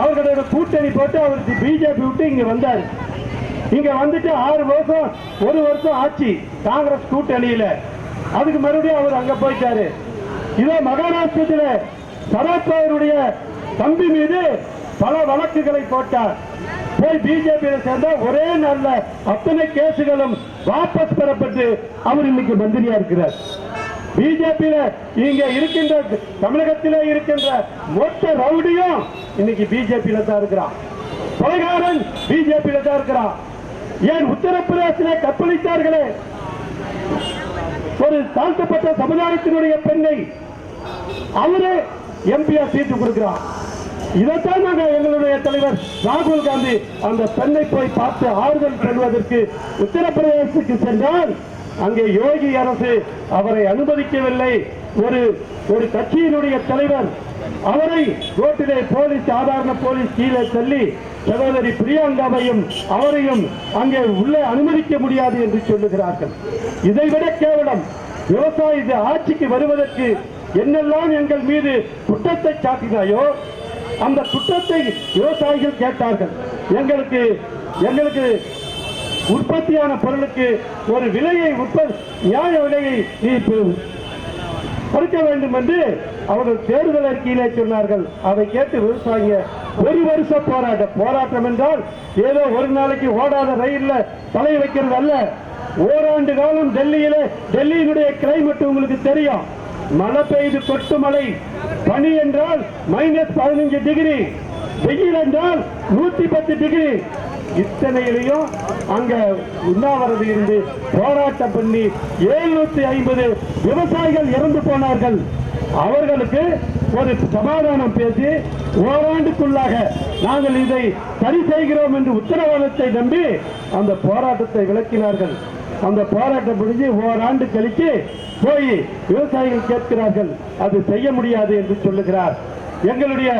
அவர்களுடைய கூட்டணி போட்டு அவருக்கு பிஜேபி விட்டு இங்க வந்தார். இங்க வந்துட்டு 6 வருஷம் 1 வருஷம் ஆட்சி காங்கிரஸ் கூட்டணியில. அதுக்கு மறுபடியும் அவர் அங்க போயிட்டாரு. இதே மகாராஷ்டிரத்தில் சரத்பவருடைய தம்பி மீது பல வழக்குகளை போட்டார். போய் பிஜேபியில சேர்ந்த ஒரே நாள்ல அத்தனை கேசுகளும் வாபஸ் பெறப்பட்டு அவர் இன்னைக்கு மந்திரியா இருக்கிறார். பிஜேபியில இங்க இருக்கின்ற தமிழகத்திலே இருக்கின்ற மொத்த ரவுடியும் இன்னைக்கு பிஜேபியில தான் இருக்கிறான். கொலைகாரன் பிஜேபியில தான் இருக்கிறான். ஏன் உத்தரப்பிரதேசத்திலே கற்பழித்தார்களே ஒரு தாழ்த்தப்பட்ட சமுதாயத்தினுடைய பெண்ணை, அவரே எம்பியா சீட்டு கொடுக்கிறார். இதைத்தான் நாங்கள் எங்களுடைய தலைவர் ராகுல் காந்தி அந்த பெண்ணை போய் பார்த்து ஆறுதல் பெறுவதற்கு உத்தரப்பிரதேசத்துக்கு சென்றால் அங்கே யோகி அரசு அவரை அனுமதிக்கவில்லை. ஒரு கட்சியினுடைய தலைவர் அவரை ரோட்டிலே சாதாரண போலீஸ் கீழே தள்ளி சகோதரி பிரியங்காவையும் அவரையும் அங்கே உள்ளே அனுமதிக்க முடியாது என்று சொல்லுகிறார்கள். இதைவிட கேவலம் விவசாய ஆட்சிக்கு வருவதற்கு என்னெல்லாம் எங்கள் மீது குற்றத்தை சாட்டினாயோ அந்த குற்றத்தை விவசாயிகள் கேட்டார்கள். எங்களுக்கு உற்பத்தியான பொருளுக்கு ஒரு விலையை நியாய விலையை கொடுக்க வேண்டும் என்று அவர்கள் தேர்தல் அறிக்கையிலே சொன்னார்கள். அதை கேட்டு விவசாயிங்க 1 வருஷ போராட்டம் என்றால் ஏதோ ஒரு நாளைக்கு ஓடாத ரயில்ல தலை வைக்கிறது அல்ல. ஓராண்டு காலம் டெல்லியினுடைய கிளைமேட் உங்களுக்கு தெரியும். மழை பெய்து கொட்டு மழை, பனி என்றால் -15 டிகிரி, வெயில் என்றால் 110 டிகிரி. இத்தனையிலையும் அங்க உண்ணாவிரதம் இருந்து போராட்டம் பண்ணி 750 விவசாயிகள் இறந்து போனார்கள். அவர்களுக்கு ஒரு சமாதானம் பேசி ஓராண்டுக்குள்ளாக நாங்கள் இதை சரி செய்கிறோம் என்று உத்தரவாதத்தை நம்பி அந்த போராட்டத்தை விளக்கினார்கள். அந்த போராட்டம் முடிஞ்சு ஓராண்டு கழித்து போய் விவசாயிகள் கேட்கிறார்கள், அது செய்ய முடியாது என்று சொல்லுகிறார். எங்களுடைய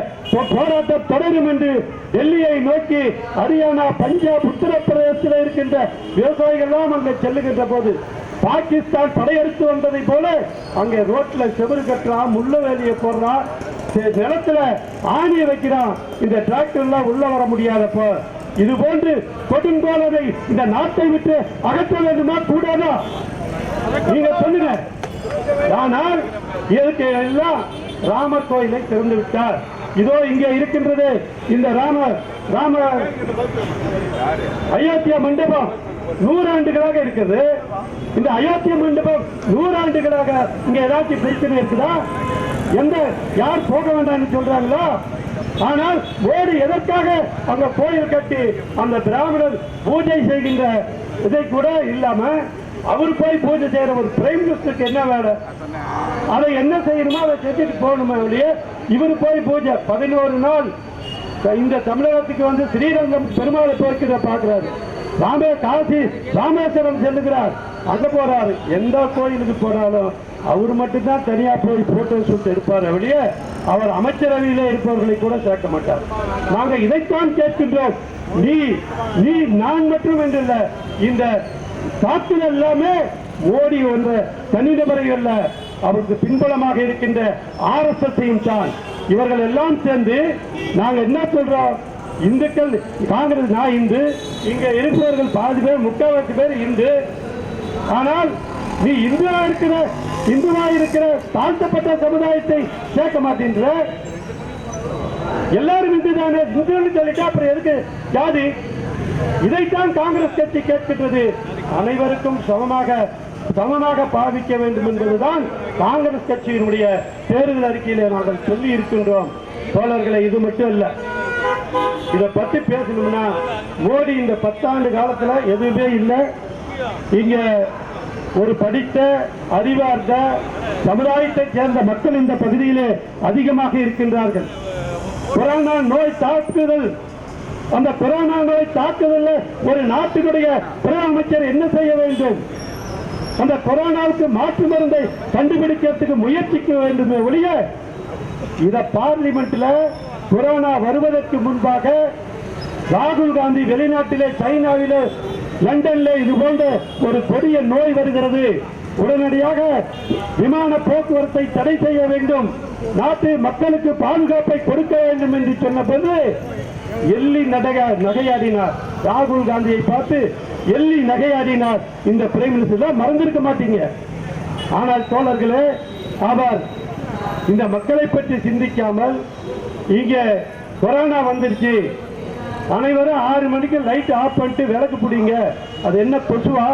போராட்டம் தொடரும் என்று டெல்லியை நோக்கி ஹரியானா, பஞ்சாப், உத்தரப்பிரதேசத்தில் இருக்கின்ற விவசாயிகள் எல்லாம் அங்கே செல்லுகின்ற போது பாகிஸ்தான் படையெடுத்து வந்ததை போல அங்கே ரோட்ல செவரு கட்டுறான், முள்ள வேலியை போடுறான், நிலத்துல ஆணியை வைக்கிறான். இந்த டிராக்டர் எல்லாம் உள்ள வர முடியாதப்போ இது போன்று கொடுங்கோலரை இந்த நாட்டை விட்டு அகற்ற வேண்டுமா கூடாதா? நீங்க சொல்லுங்க. ஆனால் இதற்கு எல்லாம் ராமர் கோயிலை திறந்து விட்டார். இதோ இங்கே இருக்கின்றது இந்த ராம அயோத்தியா மண்டபம் 100 ஆண்டுகளாக இருக்குது. இந்த அயோத்தியா மண்டபம் 100 ஆண்டுகளாக இங்க ஏதாச்சும் பிரச்சனை இருக்குதா? யார் போக வேண்டாம்னு சொல்றாங்களோ? ஆனால் மோடி எதற்காக அங்க கோயில் கட்டி அந்த பிராமணர் பூஜை செய்கின்ற இதை கூட இல்லாம அவர் போய் பூஜை செய்யற ஒரு பிரைம் மினிஸ்டருக்கு என்ன வேலை? அதை என்ன செய்யணுமோ அதை செஞ்சுட்டு போகணுமே ஒழிய இவர் போய் பூஜை 11 நாள் இந்த தமிழகத்துக்கு வந்து ஸ்ரீரங்கம் பெருமாளை போய்க்கிற பாக்குறாரு. காசி ராமேஸ்வரம் செல்லுகிறார், அங்க போறாரு. எந்த கோயிலுக்கு போனாலும் அவர் மட்டும்தான் தனியா போய் போட்டோ ஷூட் எடுப்பார் ஒழிய அவர் அமைச்சரவையில இருப்பவர்களை கூட சேர்க்க மாட்டார். நாங்க இதைத்தான் கேட்கின்றோம். நீ நான் மட்டும் என்றில்ல, இந்த தாக்குதல் எல்லாமே மோடி என்ற தனிநபரை அல்ல, அவருக்கு பின்புலமாக இருக்கின்ற RSS தான். இவர்கள் எல்லாம் சேர்ந்து நாங்க என்ன சொல்றோம்? இந்துக்கள் காங்கிரஸ், நான் இந்து, இங்க இருப்பவர்கள் பாதி பேர், 3/4 பேர் இந்து. ஆனால் நீ இந்துவா இருக்கிற தாழ்த்தப்பட்ட சமுதாயத்தை சேர்க்க மாட்டேன்ற. எல்லாரும் இந்து தானே, இந்துன்னு சொல்லிட்டா அப்புறம் எதுக்கு ஜாதி? இதைத்தான் காங்கிரஸ் கட்சி கேட்கின்றது. அனைவருக்கும் சமமாக பாவிக்க வேண்டும் என்பதுதான் காங்கிரஸ் கட்சியினுடைய தேர்தல் அறிக்கையில நாங்கள் சொல்லி இருக்கின்றோம். தோழர்களை, இது மட்டும் இல்ல, இதை பத்தி பேசணும்னா மோடி இந்த 10 ஆண்டு காலத்துல எதுவுமே இல்லை. இங்க ஒரு படித்த அறிவார்ந்த சமுதாயத்தை சேர்ந்த மக்கள் இந்த பகுதியிலே அதிகமாக இருக்கின்றார்கள். கொரோனா நோய் தாக்குதல், அந்த கொரோனா நோய் தாக்குதல் ஒரு நாட்டினுடைய முதலமைச்சர் என்ன செய்ய வேண்டும்? அந்த கொரோனாவுக்கு மாற்று மருந்தை கண்டுபிடிக்கிறதுக்கு முயற்சிக்க வேண்டுமே ஒழிய இத பார்லிமெண்ட்ல கொரோனா வருவதற்கு முன்பாக ராகுல் காந்தி வெளிநாட்டிலே, சைனாவிலே, லண்டன்ல இது போன்ற ஒரு கொடிய நோய் வருகிறது, உடனடியாக விமான போக்குவரத்தை தடை செய்ய வேண்டும், நாட்டு மக்களுக்கு பாதுகாப்பை கொடுக்க வேண்டும் என்று சொன்னபோது எள்ளி நகையாடினார். ராகுல் காந்தியை பார்த்து எள்ளி நகையாடினார். இந்த பிரைம் மினிஸ்டர் மறந்திருக்க மாட்டீங்க. ஆனால் தோழர்களே, அவர் இந்த மக்களை பற்றி சிந்திக்காமல் இங்க கொரோனா வந்துருச்சு, அனைவரும் 6 மணிக்கு லைட் ஆஃப் பண்ணிட்டு விளக்கு பிடிங்க, அது என்ன கொசுவா?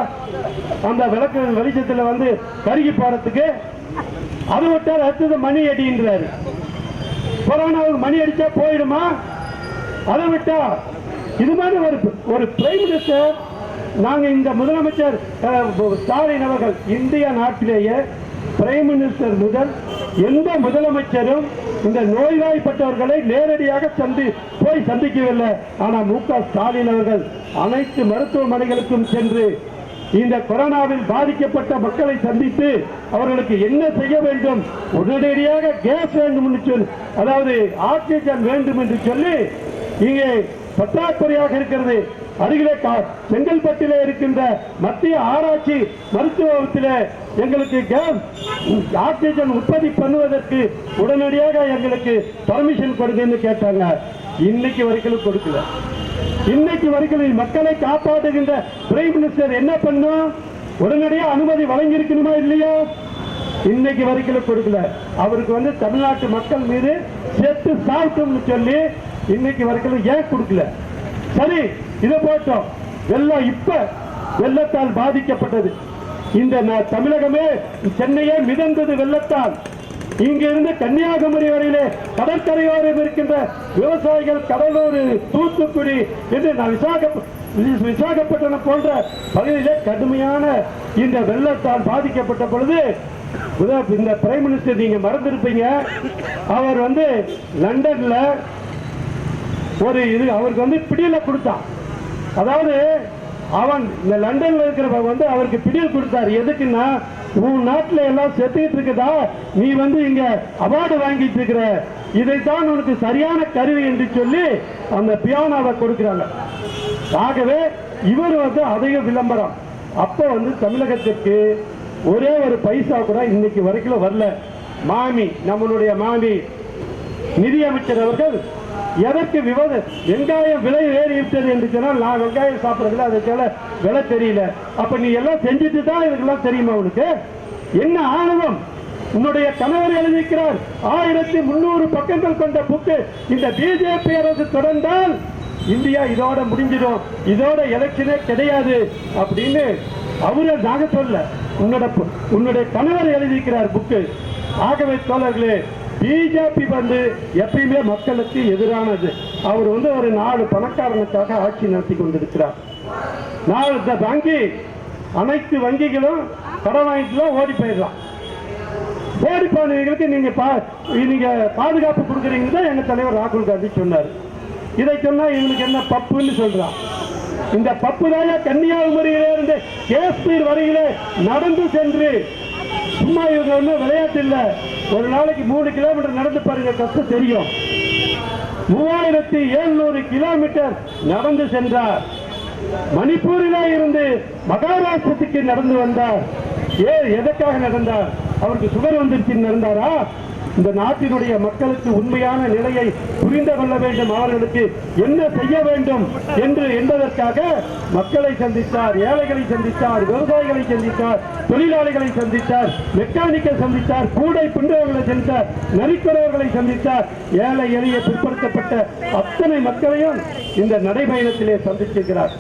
அந்த விளக்கு வெளிச்சத்தில் வந்து கருகி போறதுக்கு அது விட்டால் அடுத்தது மணி அடின்றாரு. கொரோனாவுக்கு மணி அடிச்சா போயிடுமா? அதை விட்டா இது மாதிரி ஒரு பிரைம் மினிஸ்டர். நாங்க இந்த முதலமைச்சர் ஸ்டாலின் அவர்கள் இந்திய நாட்டிலேயே பிரைம் மினிஸ்டர் முதல் எந்த முதலமைச்சரும் இந்த நோய்வாய்ப்பட்டவர்களை நேரடியாக போய் சந்திக்கவில்லை. ஆனா MK ஸ்டாலின் அவர்கள் அனைத்து மருத்துவமனைகளுக்கும் சென்று இந்த கொரோனாவில் பாதிக்கப்பட்ட மக்களை சந்தித்து அவர்களுக்கு என்ன செய்ய வேண்டும், உடனடியாக கேஸ் வேண்டும் என்று சொல்லி, அதாவது ஆக்சிஜன் வேண்டும் என்று சொல்லி இங்கே பற்றாக்குறையாக இருக்கிறது. அருகிலே செங்கல்பட்டிலே இருக்கின்ற மத்திய ஆராய்ச்சி மருத்துவத்திலே எங்களுக்கு ஆக்சிஜன் உற்பத்தி பண்ணுவதற்கு உடனடியாக எங்களுக்கு பர்மிஷன் கொடுங்கன்னு கேட்டாங்க. இன்னைக்கு வரைக்கும் கொடுக்கல. இன்னைக்கு வரைக்கும் மக்களை காப்பாற்றுகின்ற பிரைம் மினிஸ்டர் என்ன பண்ணும்? உடனடியாக அனுமதி வழங்கி இருக்கணுமா இல்லையா? இன்னைக்கு வரைக்கும் கொடுக்கல. அவருக்கு வந்து தமிழ்நாட்டு மக்கள் மீது செத்து சாப்பிட்டோம்னு சொல்லி இன்னைக்கு வரைக்கும் ஏன் கொடுக்கல? சரி, இதை போட்டோம். வெள்ளம் இப்ப வெள்ளத்தால் பாதிக்கப்பட்டது. இந்த தமிழகமே, சென்னையே மிதந்தது வெள்ளத்தால். இங்கிருந்து கன்னியாகுமரி வரையிலே கடற்கரையோரம் இருக்கின்ற விவசாயிகள், கடலூர், தூத்துக்குடி என்று விசாகப்பட்டினம் போன்ற பகுதியிலே கடுமையான இந்த வெள்ளத்தால் பாதிக்கப்பட்ட பொழுது இந்த பிரைம் மினிஸ்டர் நீங்க மறந்திருப்பீங்க, அவர் லண்டன்ல ஒரு அவருக்கு பிடியில கொடுத்தான். அதாவது அவன் இந்த லண்டன்ல இருக்கிறவங்க அவருக்கு பிடியில் கொடுத்தாரு. எதுக்குன்னா, உன் நாட்டுல எல்லாம் செத்துக்கிட்டு இருக்குதா, நீ இங்க அவார்டு வாங்கிட்டு இருக்கிற, இதைத்தான் உனக்கு சரியான கருவி என்று சொல்லி அந்த பியானோவை கொடுக்கிறாங்க. ஆகவே இவர் அதிக விளம்பரம். அப்ப தமிழகத்திற்கு ஒரே ஒரு பைசா கூட இன்னைக்கு வரைக்கும் வரல. நம்மளுடைய மாமி நிதியமைச்சர் அவர்கள் எதற்கு வெங்காயம் விலை ஏறி விட்டது என்று சொன்னால், நான் வெங்காயம் சாப்பிடறதுல அதுக்கான விலை தெரியல. அப்ப நீ எல்லாம் செஞ்சுட்டு தான் இதுக்கெல்லாம் தெரியுமா உனக்கு? என்ன ஆணவம்! உன்னுடைய கணவர் எழுதியிருக்கிறார் 1300 பக்கங்கள் கொண்ட புக்கு. இந்த பிஜேபி அரசு தொடர்ந்தால் இந்தியா இதோட முடிஞ்சிடும், இதோட எலெக்ஷனே கிடையாது அப்படின்னு அவரை நாங்க சொல்ல, உன்னுடைய கணவர் எழுதியிருக்கிறார் புக்கு. ஆகவே தோழர்களே, பிஜேபி எப்பயுமே மக்களுக்கு எதிரானது. அவர் ஒரு 4 பணக்காரனுக்காக ஆட்சி நடத்தி கொண்டிருக்கிறார். அனைத்து வங்கிகளும் கடன் வாங்கிட்டுலாம் ஓடி போயிடலாம். ஓடி போனவர்களுக்கு நீங்க பாதுகாப்பு கொடுக்குறீங்க எங்க தலைவர் ராகுல் காந்தி சொன்னார். இதை சொன்னா இவனுக்கு என்ன பப்புன்னு சொல்றான். இந்த பப்பு தாயா கன்னியாகுமரியில இருந்து காஷ்மீர் வரையில நடந்து சென்று, சும்மா இவங்க விளையாட்டு இல்ல, ஒரு நாளைக்கு 3 கிலோமீட்டர் நடந்து பாருங்க, கஷ்டம் தெரியும். 3700 கிலோமீட்டர் நடந்து சென்றார். மணிப்பூரில இருந்து மகாராஷ்டிரத்துக்கு நடந்து வந்தார். எதற்காக நடந்தார்? அவருக்கு சுகர் வந்துருச்சு நடந்தாரா? இந்த நாட்டினுடைய மக்களுக்கு உண்மையான நிலையை புரிந்து கொள்ள வேண்டும், அவர்களுக்கு என்ன செய்ய வேண்டும் என்று என்பதற்காக மக்களை சந்தித்தார், ஏழைகளை சந்தித்தார், விவசாயிகளை சந்தித்தார், தொழிலாளிகளை சந்தித்தார், மெக்கானிக்கை சந்தித்தார், கூடை பின்றவர்களை சந்தித்தார், நரிக்குறவர்களை சந்தித்தார். ஏழை எளிய பிற்படுத்தப்பட்ட அத்தனை மக்களையும் இந்த நடைபயணத்திலே சந்திச்சிருக்கிறார்.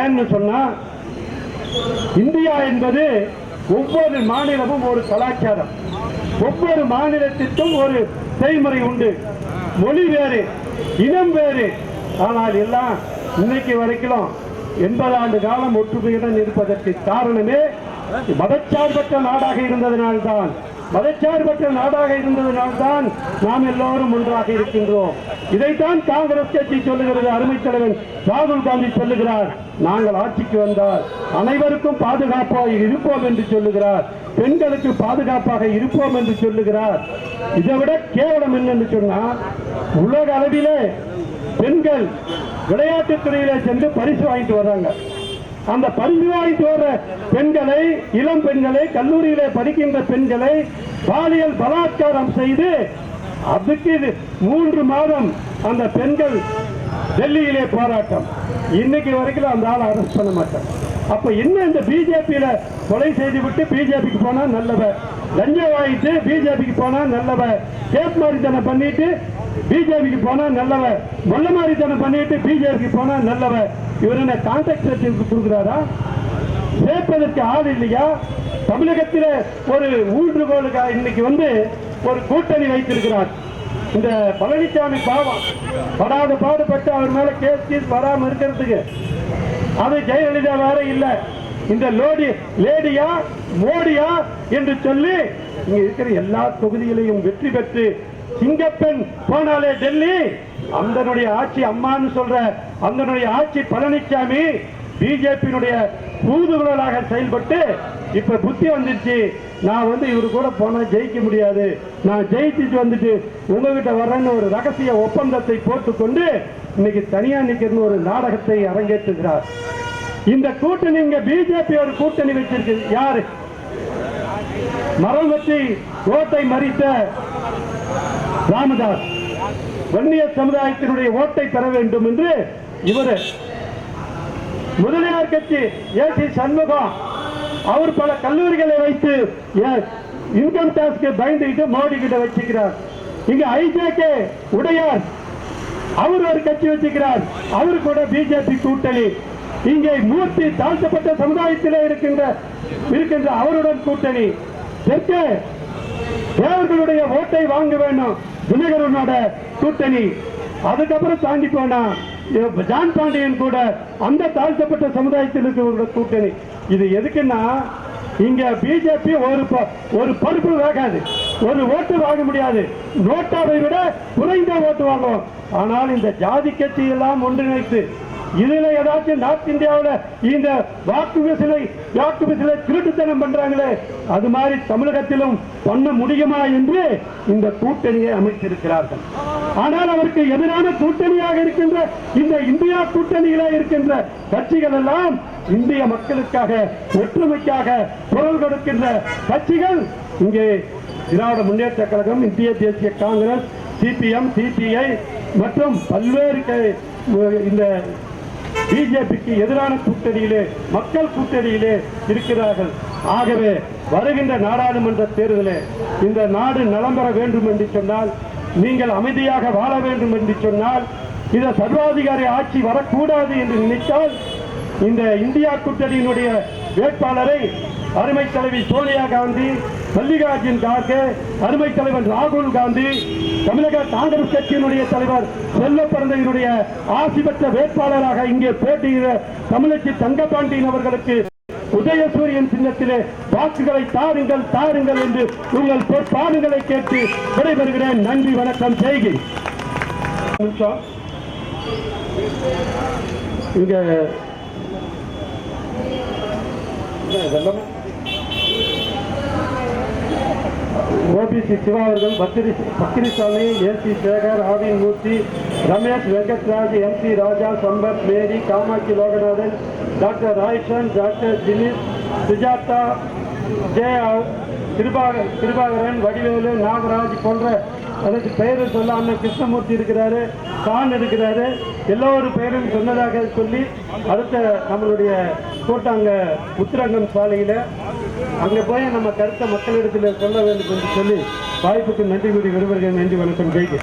ஏன்னு சொன்னா, இந்தியா என்பது ஒவ்வொரு மாநிலமும் ஒரு கலாச்சாரம், ஒவ்வொரு மாநிலத்திற்கும் ஒரு செய்முறை உண்டு. மொழி வேறு, இனம் வேறு, ஆனால் எல்லாம் இன்னைக்கு வரைக்கும் 80 ஆண்டு காலம் ஒற்றுமையுடன் இருப்பதற்கு காரணமே மதச்சார்பற்ற நாடாக இருந்ததனால்தான். மதச்சார்பற்ற நாடாக இருந்ததனால்தான் நாம் எல்லோரும் ஒன்றாக இருக்கின்றோம். இதைத்தான் காங்கிரஸ் கட்சி சொல்லுகிறது. அருமை தலைவன் ராகுல் காந்தி சொல்லுகிறார், நாங்கள் ஆட்சிக்கு வந்தால் அனைவருக்கும் பாதுகாப்பாக இருப்போம் என்று சொல்லுகிறார். பெண்களுக்கு பாதுகாப்பாக இருப்போம் என்று சொல்லுகிறார். இதை விட கேவலம் என்னன்னு சொன்னால், உலக அளவிலே பெண்கள் விளையாட்டுத் துறையில சென்று பரிசு வாங்கிட்டு வர்றாங்க. அந்த பரிசு வாங்கிட்டு வர பெண்களை, இளம் பெண்களை, கல்லூரியிலே படிக்கின்ற பெண்களை பாலியல் பலாத்காரம் செய்து, அதுக்கு 3 மாதம் அந்த பெண்கள் டெல்லியிலே போராட்டம். இன்னைக்கு வரைக்கும் அந்த ஆளை அரெஸ்ட் பண்ண மாட்டாங்க. அப்ப என்ன, இந்த பிஜேபியில கொலை செய்து விட்டு பிஜேபிக்கு போனா நல்லவ, லஞ்சம் வாங்கிட்டு பிஜேபிக்கு போனா நல்லவ, கேப் மாரித்தனம் பண்ணிட்டு பிஜேபிக்கு போனா நல்லவ, மொல்ல மாரித்தனம் பண்ணிட்டு பிஜேபிக்கு போனா நல்லவ. இவர் என்ன கான்ட்ராக்ட் சர்டிபிகேட் கொடுக்கிறாரா? சேர்ப்பதற்கு ஆள் இல்லையா? தமிழகத்தில் ஒரு ஊன்றுகோலுக்காக இன்னைக்கு ஒரு கூட்டணி வைத்திருக்கிறார். இந்த பழனிசாமி பாவம் படாத பாடுபட்டு அவர் மேல கேஸ் வராம இருக்கிறதுக்கு, அது ஜெயலலிதா வேற இல்ல, இந்த லேடியா மோடியா என்று சொல்லி இங்க இருக்கிற எல்லா தொகுதிகளையும் வெற்றி பெற்று சிங்கப்பெண் போனாலே டெல்லி, அந்த ஆட்சி அம்மான்னு சொல்ற அந்த ஆட்சி பழனிசாமி பிஜேபியினுடைய தூதுவளாக செயல்பட்டு இப்ப புத்தி வந்துருச்சு. நான் இவரு கூட போனா ஜெயிக்க முடியாது, நான் ஜெயிச்சுட்டு வந்துட்டு உங்ககிட்ட வர்றேன்னு ஒரு ரகசிய ஒப்பந்தத்தை போட்டுக்கொண்டு இன்னைக்கு தனியா நிக்கிறன்னு ஒரு நாடகத்தை அரங்கேற்றுகிறார். இந்த கூட்டணி, இங்க பிஜேபி ஒரு கூட்டணி வச்சிருக்கு. யாரு? மரம் வச்சு ஓட்டை மறித்த ராமதாஸ், வன்னியர் சமுதாயத்தினுடைய ஓட்டை பெற வேண்டும் என்று இவரு. முதலியார் கட்சி ஏசி சண்முகம், அவர் பல கல்லூரிகளை வைத்து இன்கம் டாக்ஸ்க்கு பயந்துகிட்டு மோடி கிட்ட வச்சுக்கிறார். இங்க ஐஜேகே உடையார், அவர் ஒரு கட்சி வச்சுக்கிறார், அவரு கூட பிஜேபி கூட்டணி. இங்கே மூர்த்தி தாழ்த்தப்பட்ட சமுதாயத்தில் இருக்கின்ற அவருடன் கூட்டணி. தெற்கே தேவர்களுடைய ஓட்டை வாங்க வேண்டும், தினகரனோட கூட்டணி. அதுக்கப்புறம் தாண்டி போனா ஜான் பாண்டியன் கூட அந்த தாழ்த்தப்பட்ட சமுதாயத்தில் இருக்கிற கூட்டணி. இது எதுக்குன்னா இங்க பிஜேபி ஒரு பருப்பு வாங்காது, ஒரு ஓட்டு வாங்க முடியாது, நோட்டாவை விட குறைந்த ஓட்டு வாங்கும். ஆனால் இந்த ஜாதி கட்சி எல்லாம் ஒன்றிணைத்து இதுல ஏதாச்சும் நார்த் இந்தியாவில் இந்த வாக்கு விசிலை திருட்டுத்தனம் பண்றாங்களே, அது மாதிரி தமிழகத்திலும் பண்ண முடியுமா என்று இந்த கூட்டணியை அமைத்திருக்கிறார்கள். ஆனால் அவருக்கு எதிரான கூட்டணியாக இருக்கின்ற இந்த இந்தியா கூட்டணியில இருக்கின்ற கட்சிகள் எல்லாம் இந்திய மக்களுக்காக ஒற்றுமைக்காக குரல் கொடுக்கின்ற கட்சிகள். இங்கே திராவிட முன்னேற்ற கழகம், இந்திய தேசிய காங்கிரஸ், சிபிஎம், சிபிஐ மற்றும் பல்வேறு இந்த பிஜேபிக்கு எதிரான கூட்டணியிலே, மக்கள் கூட்டணியிலே இருக்கிறார்கள். ஆகவே வருகின்ற நாடாளுமன்ற தேர்தலில் இந்த நாடு நலம் பெற வேண்டும் என்று சொன்னால், நீங்கள் அமைதியாக வாழ வேண்டும் என்று சொன்னால், இந்த சர்வாதிகாரி ஆட்சி வரக்கூடாது என்று நினைத்தால் இந்த இந்தியா கூட்டணியினுடைய வேட்பாளரை அருமை தலைவி சோனியா காந்தி, மல்லிகார்ஜுன் கார்கே, அருமை தலைவர் ராகுல் காந்தி, தமிழக காங்கிரஸ் கட்சியினுடைய தலைவர் செல்லப்பிறந்தையினுடைய ஆசி பெற்ற வேட்பாளராக இங்கே போட்டியிட தமிழச்சி தங்கபாண்டியன் அவர்களுக்கு உதயசூரியன் சின்னத்திலே வாக்குகளை தாருங்கள் தாருங்கள் என்று உங்கள் பொற்பாடுகளை கேட்டு விடைபெறுகிறேன். நன்றி, வணக்கம், செய்கி. இங்க ஓபிசி சிவா அவர்கள், பக்கிரிசாமி, ஏசி சேகர், ஆவின் மூர்த்தி, ரமேஷ் வெங்கட்ராஜ், எம்பி ராஜா, சம்பத், மேரி, காமாட்சி லோகநாதன், டாக்டர் ராய்சன், டாக்டர் தினேஷ், சுஜாதா, கிருபாகரன், வடிவேலு, நாகராஜ் போன்ற அதற்கு பெயரை சொல்லாமல் கிருஷ்ணமூர்த்தி இருக்கிறாரு, கான் இருக்கிறாரு. எல்லோரும் பெயரும் சொன்னதாக சொல்லி அடுத்த நம்மளுடைய கூட்டாங்க உத்திரங்கம் சாலையில் அங்கே போய் நம்ம கருத்தை மக்களிடத்தில் சொல்ல வேண்டும் என்று சொல்லி வாய்ப்புக்கு நன்றி கூறி விடுபடுகிறேன். நன்றி, வணக்கம், ஜெய்கே.